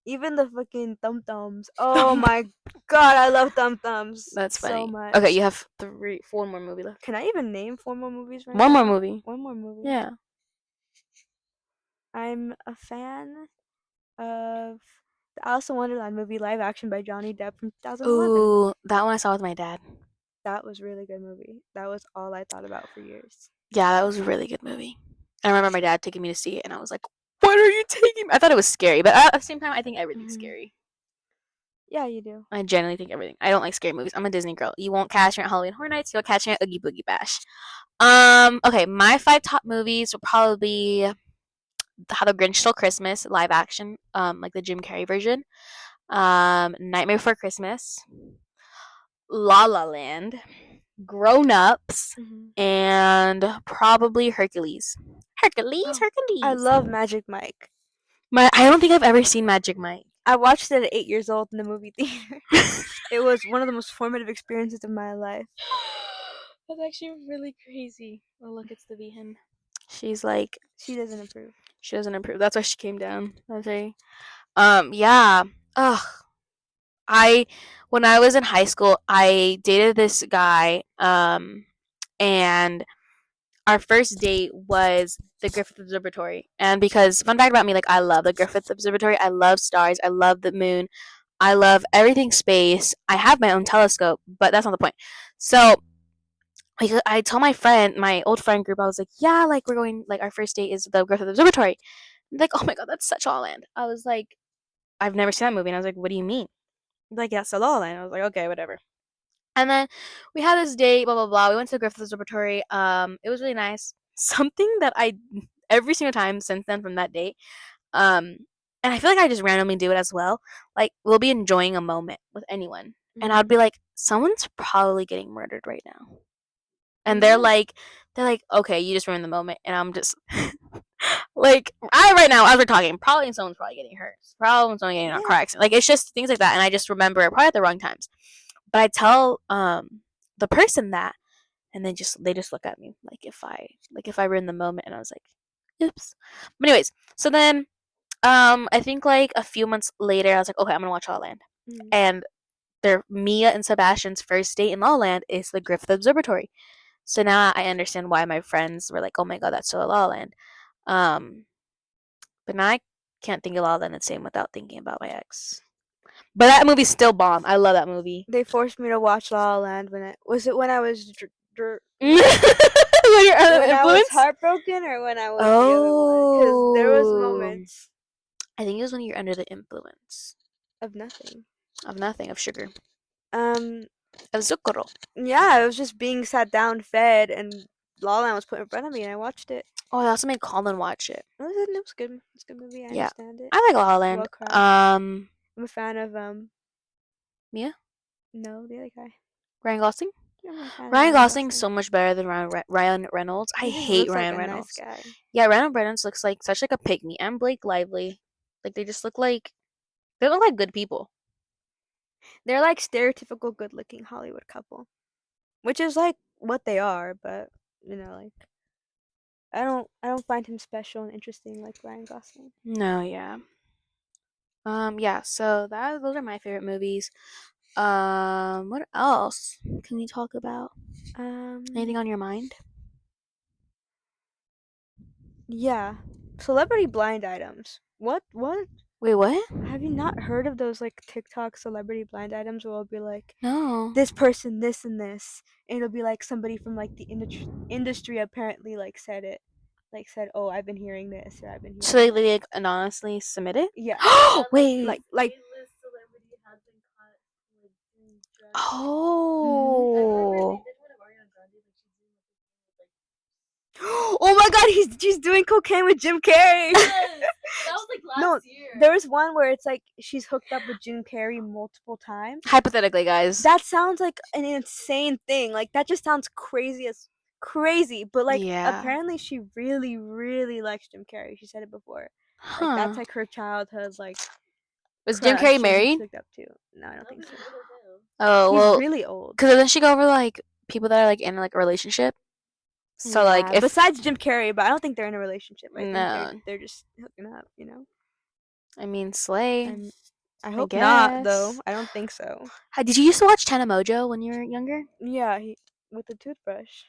Even the fucking Thum Thums. Oh my god, I love Thum Thums That's so funny. much. Okay, you have 4 more movie left. Can I even name 4 more movies right One now? more movie. One more movie. Yeah. I'm a fan of the Alice in Wonderland movie live action by Johnny Depp from 2011. Ooh, that one I saw with my dad. That was a really good movie. That was all I thought about for years. Yeah, that was a really good movie. I remember my dad taking me to see it, and I was like, "What are you taking me?" I thought it was scary, but at the same time, I think everything's Mhm. scary. Yeah, you do. I genuinely think everything. I don't like scary movies. I'm a Disney girl. You won't catch me at Halloween Horror Nights. You'll catch me at Oogie Boogie Bash. Okay, my 5 top movies will probably be How the Grinch Stole Christmas live action, like the Jim Carrey version. Nightmare Before Christmas, La La Land, Grown Ups, Mhm. and probably Hercules. Hercules, Oh, I Hercules. love Magic Mike. I don't think I've ever seen Magic Mike. I watched it at 8 years old in the movie theater. It was one of the most formative experiences of my life. That's actually really crazy. Oh, look, it's the Vegan. She's like, She doesn't approve. she doesn't improve. That's why she came down. That's right. Yeah. Ugh. I when I was in high school, I dated this guy, and our first date was the Griffith Observatory. And because fun fact about me, like I love the Griffith Observatory. I love stars. I love the moon. I love everything space. I have my own telescope, but that's not the point. So like I told my friend, my old friend group, I was like, yeah, like we're going, like our first date is the Griffith Observatory. And like, oh my god, that's such La La Land. I was like, I've never seen that movie, and I was like, what do you mean? Like, that's a La La Land. I was like, okay, whatever. And then we had this date, blah blah blah. We went to the Griffith Observatory. It was really nice. Something that I every single time since then from that date, um, and I feel like I just randomly do it as well. Like we'll be enjoying a moment with anyone, and I'd be like, someone's probably getting murdered right now, and they're like, okay, you just ruined the moment, and I'm just like, I right now as we're talking, probably someone's probably getting hurt, probably someone getting in a car accident. Like it's just things like that, and I just remember it probably at the wrong times. But I tell the person that, and they just look at me like if I ruin the moment, and I was like, oops. But anyways, so then I think like a few months later, I was like, okay, I'm gonna watch La La Land, and their Mia and Sebastian's first date in La La Land is the Griffith Observatory. So now I understand why my friends were like, oh my god, that's so La La Land. Um, but now I can't think of La La Land the same without thinking about my ex. But that movie's still bomb. I love that movie. They forced me to watch La La Land when I was When you're under the when I was influence? heartbroken or when I was the other one, because there was Oh. moments I think it was when you're under the influence of nothing. of nothing, of sugar. Um, Of zucchero. yeah, I was just being sat down, fed, and La La Land was put in front of me, and I watched it. Oh, I also made Colin watch it. It was good. It's a good movie. I Yeah. understand it. I like La La Land. Well crafted. I'm a fan of Mia? no, the other guy. Ryan Gosling? Yeah, I'm a fan of Ryan Gosling's so much better than Ryan Reynolds. I He just hate looks like Ryan a Reynolds. nice guy. Yeah, Ryan Reynolds looks like such like a pygmy. And Blake Lively. Like they just look like good people. They're like stereotypical good-looking Hollywood couple, which is like what they are. But like I don't find him special and interesting like Ryan Gosling. No, yeah. Yeah, so those are my favorite movies. What else can we talk about? Anything on your mind? Yeah, celebrity blind items. What? Wait, what? Have you not heard of those like TikTok celebrity blind items where it'll be like No. this person, this and this, and it'll be like somebody from like the industry apparently like said it, like said, oh, I've been hearing this or I've been So hearing they that. like anonymously submit it? Yeah, Wait. like A-list celebrity has been caught like doing drugs. I remember Oh. they did one of Ariana Grande, like she's doing like oh my god, she's doing cocaine with Jim Carrey. yes, that was like last No, year. there was one where it's like she's hooked up with Jim Carrey multiple times. Hypothetically, guys. That sounds like an insane thing. Like that just sounds crazy. But like Yeah. apparently she really, really likes Jim Carrey. She said it before. Like Huh. that's like her childhood like Was Jim crush Carrey and married? she's hooked up to. No, I don't think so. Oh, He's well, really old. because then she go over like people that are like in like a relationship. So like if besides Jim Carrey, but I don't think they're in a relationship. I think no, they're just hooking up. I mean, slay. I I hope not, though. guess. I don't think so. Did you used to watch Tana Mojo when you were younger? Yeah, with the toothbrush.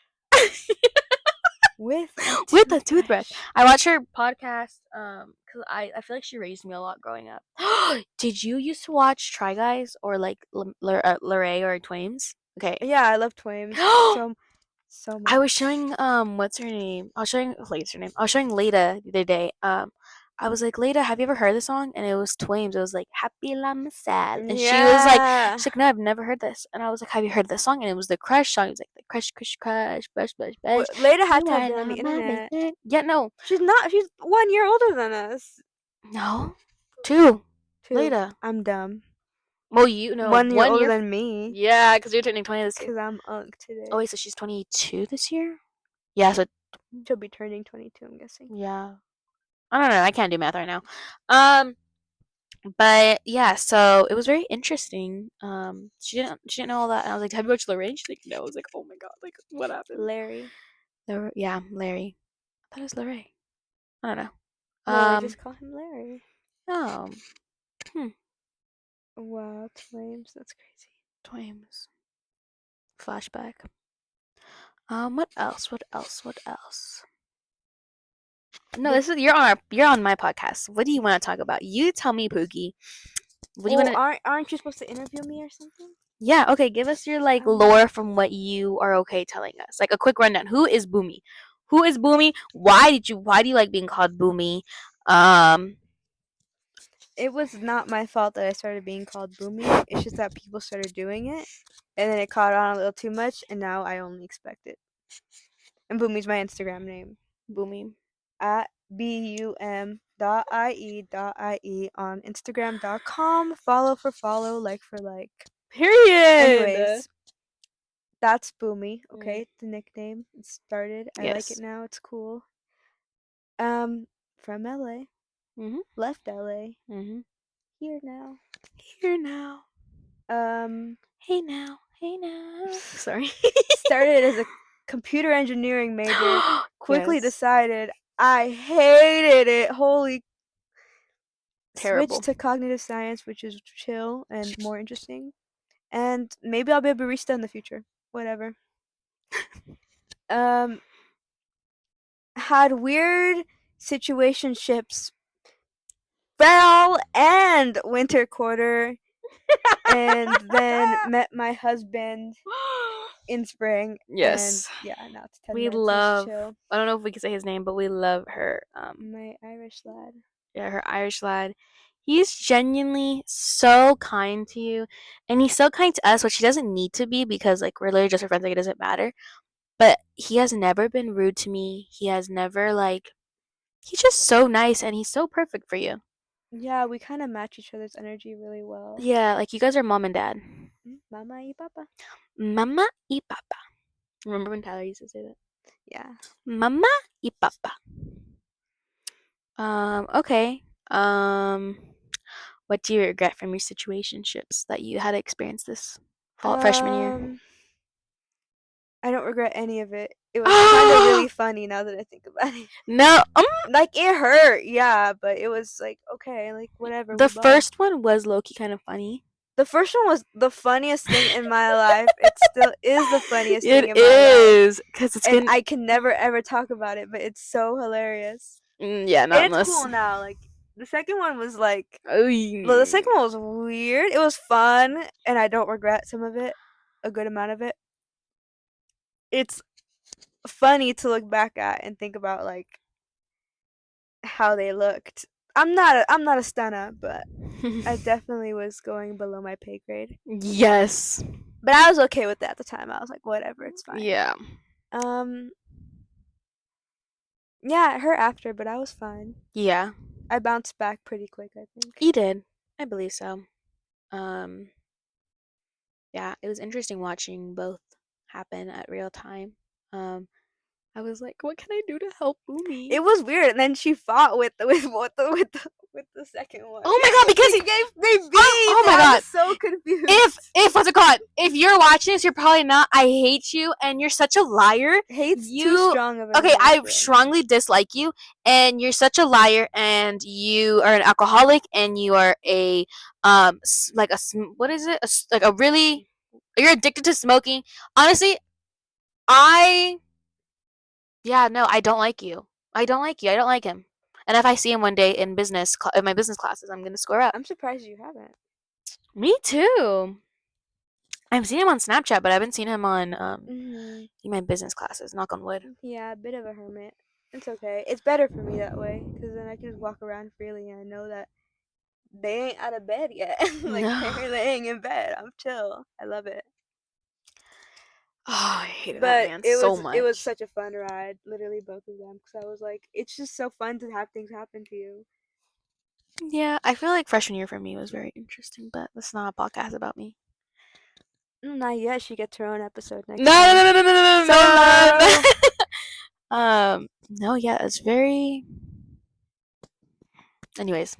With a With a toothbrush. toothbrush. I watched her podcast cuz I feel like she raised me a lot growing up. Did you used to watch Try Guys or like Lorray or Twames? Okay. Yeah, I love Twames so much. I was showing what's her name? I was showing what's her name? I was showing Leda the other day. I was like, Leda, have you ever heard this song? And it was Twames. It was like Happy Llama Sad. And Yeah. she's like, no, I've never heard this. And I was like, have you heard this song? And it was the Crush song. It was like the Crush, Crush, Crush, Bush, Bush, Bush. Leda had You to have are been on the not my internet. best. Yeah, no. She's not. She's 1 year older than us. No. Two. 2. Leda. I'm dumb. Well, you know, 1 year 1 older year. than me. Yeah, because you're turning 20 this year. Because I'm unk today. Oh, wait, so she's 22 this year? Yeah, so She'll be turning 22, I'm guessing. yeah. I don't know. I can't do math right now. But yeah, so it was very interesting. She didn't know all that. And I was like, "Have you watched Lorraine?" She's like, "No." I was like, "Oh my god, like what happened?" Larry. Yeah, Larry. I thought it was Lorraine. I don't know. No, I just call him Larry. Oh, Wow, Twames. That's crazy. Twames. Flashback. What else? What else? What else? No, this is you're on my podcast. What do you want to talk about? You tell me, Pookie. What do you want to? Aren't you supposed to interview me or something? Yeah, okay, give us your like lore from what you are okay telling us. Like a quick rundown. Who is Boomy? Who is Boomy? Why do you like being called Boomy? It was not my fault that I started being called Boomy. It's just that people started doing it, and then it caught on a little too much, and now I only expect it. And Boomy's my Instagram name. Boomy. At bum.ie.ie on Instagram.com. Follow for follow, like for like. Period. Anyways, that's Boomy. Okay, the nickname. It started. I like it Yes. now. It's cool. From LA. Mhm. Left LA. Mhm. Here now. Here now. Um, Hey now. Hey now. Sorry. started as a computer engineering major. Quickly Yes. decided I hated it. Holy. Terrible. Switched to cognitive science, which is chill and more interesting. And maybe I'll be a barista in the future. Whatever. Had weird situationships fall and winter quarter, and then met my husband in spring. Yes. And yeah, now it's 10 We minutes. love. It's chill. I don't know if we can say his name, but we love her. My Irish lad. Yeah, her Irish lad. He's genuinely so kind to you, and he's so kind to us, which he doesn't need to be because like we're literally just her friends. Like it doesn't matter. But he has never been rude to me. He has never like. He's just so nice, and he's so perfect for you. Yeah, we kind of match each other's energy really well. Yeah, like you guys are mom and dad. Mama y papa. Mama y papa. Remember when Tyler used to say that? Yeah. Mama y papa. Okay. What do you regret from your situationships that you had to experience this fall freshman year? I don't regret any of it. It was kind of really funny now that I think about it. No. Like it hurt, yeah, but it was like okay, like whatever. The first one was low-key kind of funny. The first one was the funniest thing in my life. It still is the funniest thing in my life. It is because it's and I can never ever talk about it, but it's so hilarious. Yeah, not and unless. It's cool now. Like the second one was like, well, the second one was weird. It was fun, and I don't regret some of it, a good amount of it. It's funny to look back at and think about like how they looked. I'm not a stunner, but I definitely was going below my pay grade. Yes. But I was okay with that at the time. I was like, whatever, it's fine. Yeah. Yeah, it hurt after, but I was fine. Yeah. I bounced back pretty quick, I think. You did. I believe so. Yeah, it was interesting watching both happen at real time. I was like, what can I do to help Boomy? It was weird, and then she fought with with the second one? Oh my god, because they beefed. Oh my I god. was so confused. If what's it called? If you're watching this, you're probably not. I hate you, and you're such a liar. Hate's You too strong of an okay? I emotion. strongly dislike you, and you're such a liar, and you are an alcoholic, and you are a like a what is it? Like a really you're addicted to smoking. Honestly, I yeah no, I don't like you. I don't like you. I don't like him. And if I see him one day in in my business classes, I'm gonna square up. I'm surprised you haven't. Me too. I've seen him on Snapchat, but I haven't seen him on Mhm. in my business classes. Knock on wood. Yeah, a bit of a hermit. It's okay. It's better for me that way because then I can just walk around freely and I know that they ain't out of bed yet. Like No. they're laying in bed. I'm chill. I love it. Oh, I hated that But man it so was much. such a fun ride. Literally both of them because I was like, it's just so fun to have things happen to you. Yeah, I feel like freshman year for me was very interesting, but it's not a podcast about me. Not yet. She gets her own episode next No, time. no, no, no, no, no, no, Solo. no. No, yeah, it's very. Anyways,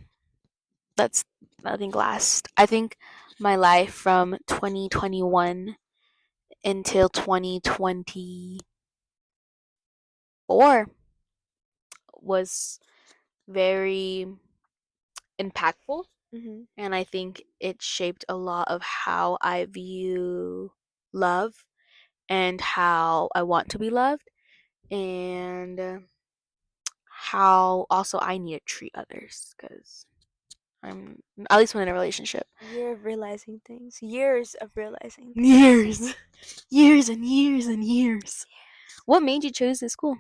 that's I think last. I think my life from 2021 until 2024 was very impactful, Hmm. and I think it shaped a lot of how I view love and how I want to be loved, and how also I need to treat others because I'm at least when in a relationship. Year of realizing things. Years of realizing things. Years, years and years and years. What made you choose this school?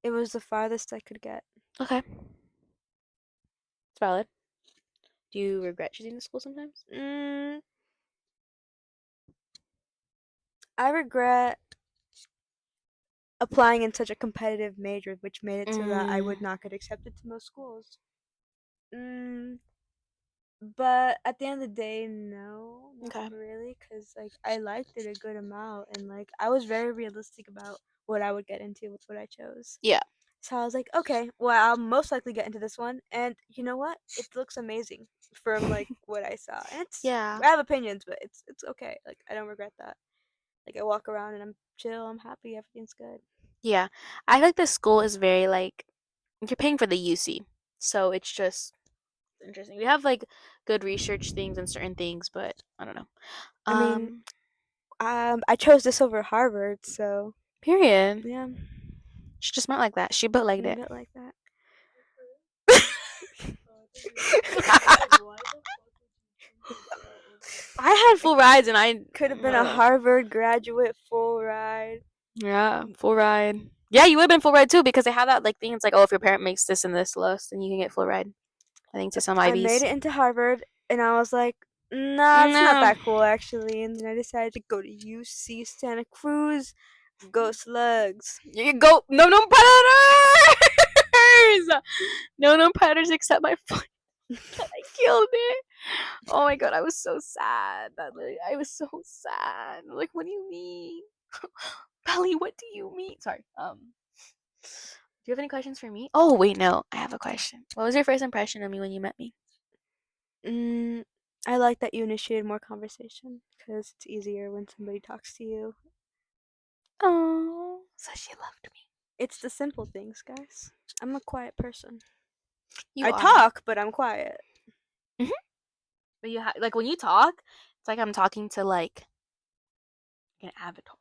It was the farthest I could get. Okay, it's valid. Do you regret choosing the school sometimes? I regret applying in such a competitive major, which made it so that I would not get accepted to most schools. But at the end of the day, no, not Okay. really, because like I liked it a good amount, and like I was very realistic about what I would get into with what I chose. Yeah. So I was like, okay, well, I'll most likely get into this one, and you know what? It looks amazing from like what I saw, and Yeah. I have opinions, but it's okay. Like I don't regret that. Like I walk around and I'm chill, I'm happy, everything's good. Yeah. I feel like the school is very like you're paying for the UC. So it's just interesting. We have like good research things and certain things, but I don't know. I mean, I chose this over Harvard, so Period. yeah, She just meant like that. She but liked a it. bit like that. I had full rides and I Could have been a Harvard graduate full ride. Yeah, full ride. Yeah, you would have been full ride too because they have that like thing. It's like, oh, if your parent makes this and this list, then you can get full ride. I think to some I made IVs. it into Harvard, and I was like, nah, it's not No. that cool actually. And then I decided to go to UC Santa Cruz. Go Slugs. You go no predators. No predators except my foot. I killed it. Oh my god, I was so sad. I was so sad. Like, what do you mean, Belly? What do you mean? Sorry. Do you have any questions for me? Oh wait, no, I have a question. What was your first impression of me when you met me? I like that you initiated more conversation because it's easier when somebody talks to you. Oh, so she loved me. It's the simple things, guys. I'm a quiet person. You I are. talk, but I'm quiet. But like when you talk, it's like I'm talking to like an avatar.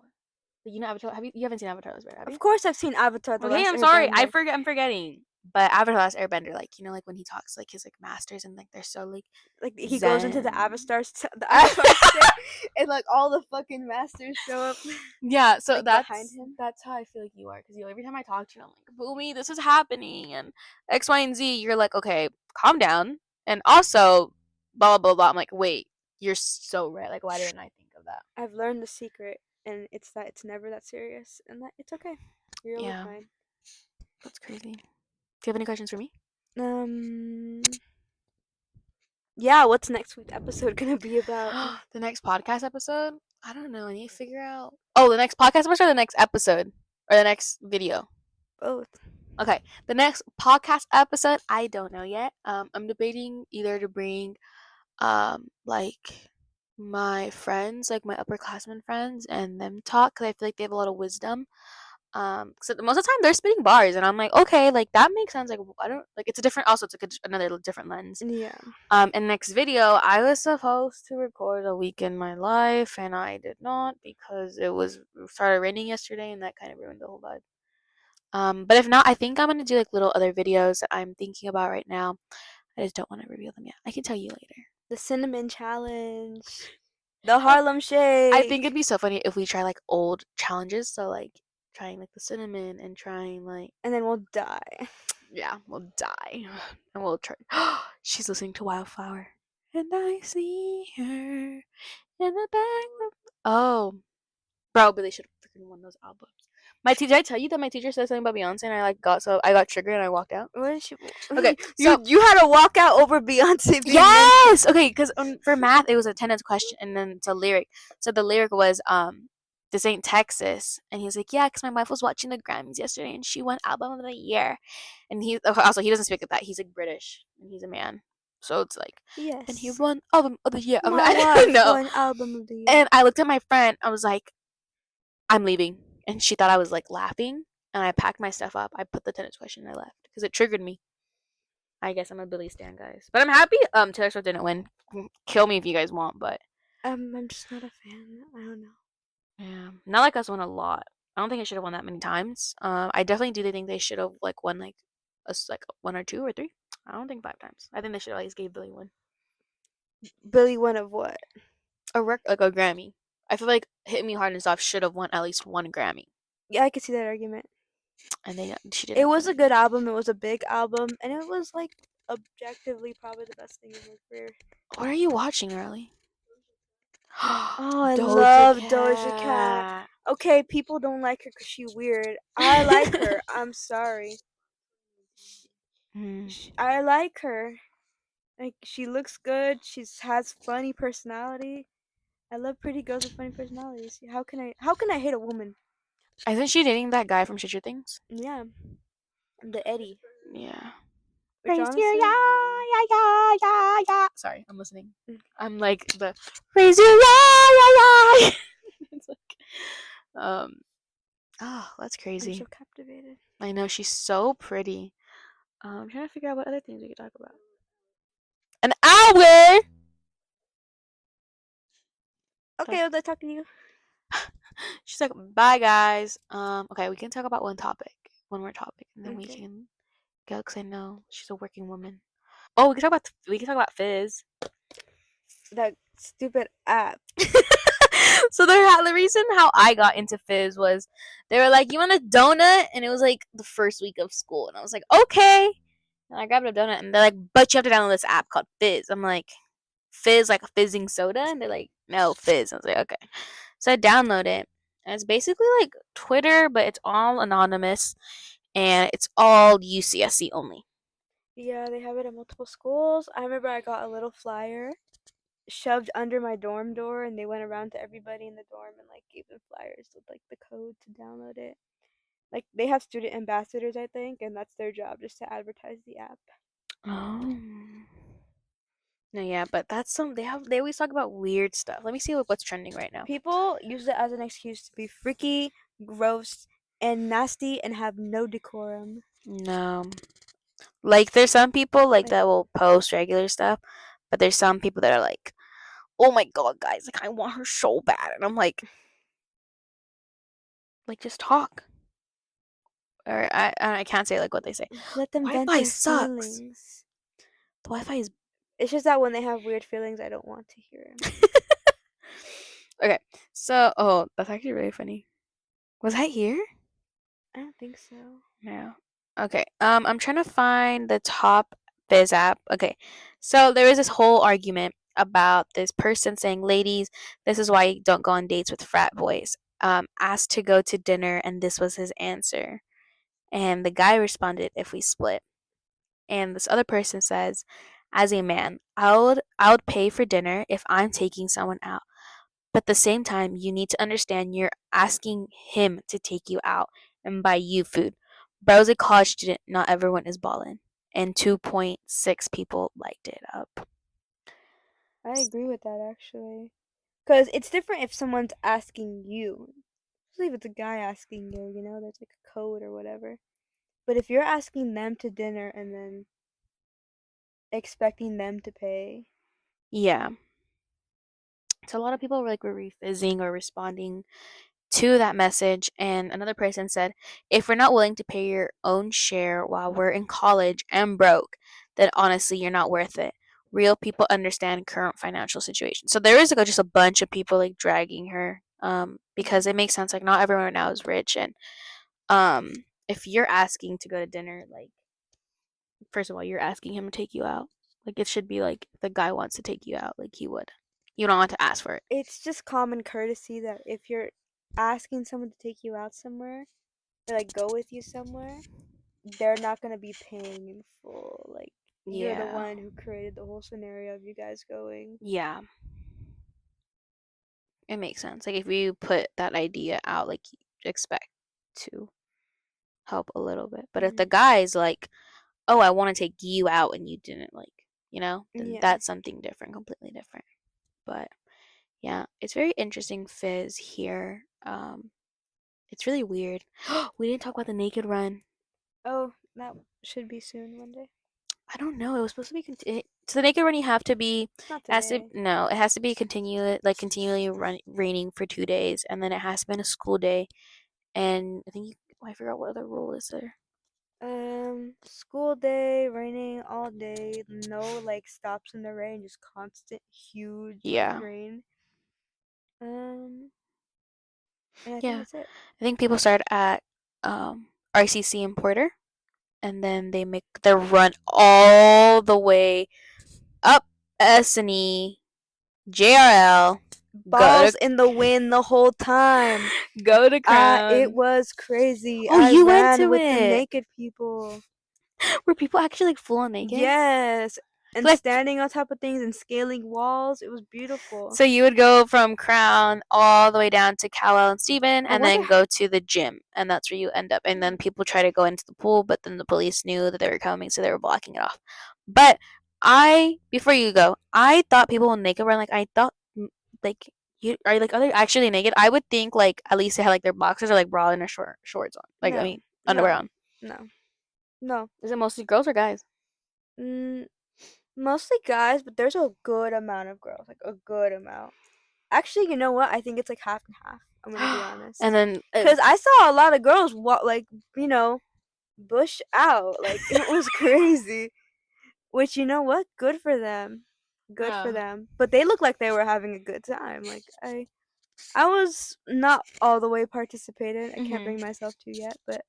Like, you know Avatar? You haven't seen Avatar: Last Airbender, have you? Of course, I've seen Avatar: The Okay, Last I'm sorry. Airbender. I'm forgetting. But Avatar: Last Airbender, like you know, like when he talks, like his like masters and like they're so like Like he goes into the zen. Avatar, the Avatar state, and like all the fucking masters show up. Yeah, so like, that's behind him. that's how I feel like you are because every time I talk to you, I'm like, Boomy, this is happening and X, Y, and Z. You're like, okay, calm down, and also blah blah blah. I'm like, wait, you're so right. Like, why didn't I think of that? I've learned the secret, and it's that it's never that serious, and that it's okay. You'll be fine. That's crazy. Do you have any questions for me? Yeah, what's next week's episode gonna be about? The next podcast episode? I don't know. I need to figure out. Oh, the next podcast episode or the next episode? Or the next video? Both. Okay, the next podcast episode, I don't know yet. I'm debating either to bring like my friends, like my upperclassmen friends, and them talk because I feel like they have a lot of wisdom. So most of the time they're spitting bars, and I'm like, okay, like that makes sense. Like I don't like it's a different. Also, it's like another different lens. Yeah. And next video, I was supposed to record a week in my life, and I did not because it started raining yesterday, and that kind of ruined the whole vibe. But if not, I think I'm gonna do like little other videos that I'm thinking about right now. I just don't want to reveal them yet. I can tell you later. The cinnamon challenge. The Harlem Shake. I think it'd be so funny if we try like old challenges. So like trying like the cinnamon and trying like and then we'll die. yeah, we'll die and we'll try. She's listening to Wildflower, and I see her in the back. Oh, bro, but they should have freaking won those albums. My teacher, did I tell you that my teacher said something about Beyonce, and I got triggered and I walked out. What is she? Okay, you so you had to walk out over Beyonce. yes, okay, because for math it was a attendance question, and then it's a lyric. So the lyric was "This ain't Texas," and he's like, "Yeah, because my wife was watching the Grammys yesterday, and she won Album of the Year." And he also he doesn't speak like that. He's like British, and he's a man, so it's like, Yes. and he won Album of the Year. My I wife don't know. won Album of the Year. And I looked at my friend. I was like, "I'm leaving," and she thought I was like laughing. And I packed my stuff up. I put the attendance question and I left because it triggered me. I guess I'm a Billy Stan, guys. But I'm happy Taylor Swift didn't win. Kill me if you guys want, but I'm just not a fan. I don't know. yeah, Not Like Us won a lot. I don't think it should have won that many times. I definitely do think they should have like won like like one or two or three. I don't think 5 times. I think they should have at least gave Billy one. Billy won of what? Like a Grammy. I feel like Hit Me Hard and Soft should have won at least one Grammy. Yeah, I could see that argument. And she did. It was a good album. It was a big album, and it was like objectively probably the best thing in her career. What are you watching, Riley? Oh, I love Doja Cat. Okay, people don't like her because she's weird. I like her. I'm sorry. I like her. Like she looks good. She has funny personality. I love pretty girls with funny personalities. How can I hate a woman? Isn't she dating that guy from Stranger Things? Yeah, the Eddie. Yeah. Which Raise honestly, your ya. Sorry, I'm listening. I'm like the raise your ya. It's like, oh, that's crazy. I'm so captivated. I know she's so pretty. I'm trying to figure out what other things we could talk about. An hour. Okay, I was talking to you. She's like, bye guys. Okay, we can talk about one more topic, and then we can go because I know she's a working woman. Oh, we can talk about Fizz. That stupid app. So the reason how I got into Fizz was they were like, "You want a donut?" And it was like the first week of school, and I was like, "Okay." And I grabbed a donut, and they're like, "But you have to download this app called Fizz." I'm like, "Fizz like a fizzing soda?" And they're like, "No, Fizz." I was like, "Okay." So I download it, and it's basically like Twitter, but it's all anonymous, and it's all UCSC only. Yeah, they have it at multiple schools. I remember I got a little flyer shoved under my dorm door, and they went around to everybody in the dorm and like gave them flyers with like the code to download it. Like they have student ambassadors, I think, and that's their job, just to advertise the app. Oh. No, yeah, but that's they always talk about weird stuff. Let me see what's trending right now. People use it as an excuse to be freaky, gross, and nasty and have no decorum. No. Like there's some people like that will post regular stuff, but there's some people that are like, "Oh my god, guys, like I want her so bad." And I'm like just talk. Or I can't say like what they say. Let them vent Wi-Fi their sucks. feelings. The Wi-Fi is It's just that when they have weird feelings, I don't want to hear them. Okay. So, that's actually really funny. Was that here? I don't think so. No. Okay. I'm trying to find the top Fizz app. Okay. So there was this whole argument about this person saying, "Ladies, this is why you don't go on dates with frat boys." Asked to go to dinner, and this was his answer. And the guy responded, "If we split." And this other person says, "As a man, I would pay for dinner if I'm taking someone out. But at the same time, you need to understand you're asking him to take you out and buy you food. But I was a college student. Not everyone is ballin'. And 2.6 people liked it up. I agree with that actually. Because it's different if someone's asking you. Especially if it's a guy asking you, you know, there's like a code or whatever. But if you're asking them to dinner and then expecting them to pay. Yeah. So a lot of people were refizzing or responding to that message, and another person said, if we're not willing to pay your own share while we're in college and broke, then honestly you're not worth it. Real people understand current financial situation. So there is just a bunch of people dragging her, because it makes sense, not everyone right now is rich, and if you're asking to go to dinner, first of all, you're asking him to take you out. It should be if the guy wants to take you out, he would. You don't want to ask for it. It's just common courtesy that if you're asking someone to take you out somewhere, or like go with you somewhere, they're not gonna be paying in full. Like you're the Yeah. one who created the whole scenario of you guys going. Yeah. It makes sense. If you put that idea out, you expect to help a little bit. But if the guy's oh, I want to take you out and you didn't, then Yeah. that's something different, completely different. But yeah, it's very interesting fizz here. It's really weird. We didn't talk about the naked run. Oh, that should be soon one day. I don't know. It was supposed to be so the naked run you have to be It's not has to today. no, it has to be continually raining for 2 days, and then it has to be on a school day. And I think I forgot what other rule is there. School day, raining all day, no like stops in the rain, just constant huge Yeah. rain. And I think Yeah. that's it. I think people start at RCC in Porter, and then they make their run all the way up Esseney, JRL, Balls in the wind the whole time. go to It Crown. was crazy. Oh, I you went ran to with the it. naked people. Were people actually full on naked? Yes. And Like, standing on top of things and scaling walls. It was beautiful. so you would go from Crown all the way down to Cowell and Stephen, I and wonder then go to the gym, and that's where you end up. And then people try to go into the pool, but then the police knew that they were coming, so they were blocking it off. But before you go, I thought people would naked run. I thought, like, are they actually naked? I would think at least they had their boxers or bra and their shorts on. I no. mean, underwear No. on. No. No. Is it mostly girls or guys? Mostly guys, but there's a good amount of girls. Like a good amount. Actually, you know what? I think it's like half and half. I'm gonna be honest. And then Cause I saw a lot of girls you know, bush out. Like it was crazy. Which you know what? Good for them. Good for them. But they look like they were having a good time. Like I was not all the way participated. I can't bring myself to yet, but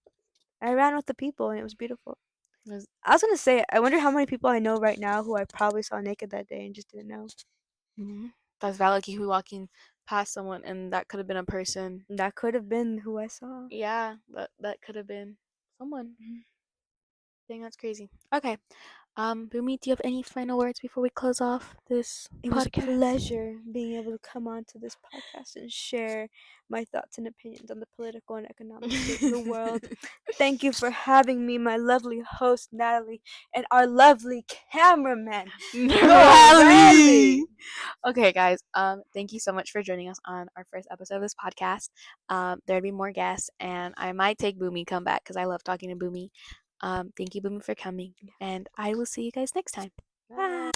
I ran with the people and it was beautiful. I was gonna say, I wonder how many people I know right now who I probably saw naked that day and just didn't know. That's valid. You could be walking past someone, and that could have been a person. That could have been who I saw. Yeah, that could have been someone. Dang, that's crazy. Okay. Boomy, do you have any final words before we close off this It was a podcast? pleasure being able to come on to this podcast and share my thoughts and opinions on the political and economic state of the world. Thank you for having me, my lovely host, Natalie, and our lovely cameraman, Rally! Okay, guys. Thank you so much for joining us on our first episode of this podcast. There'll be more guests, and I might take Boomy come back because I love talking to Boomy. Thank you, Boomy, for coming, and I will see you guys next time. Bye.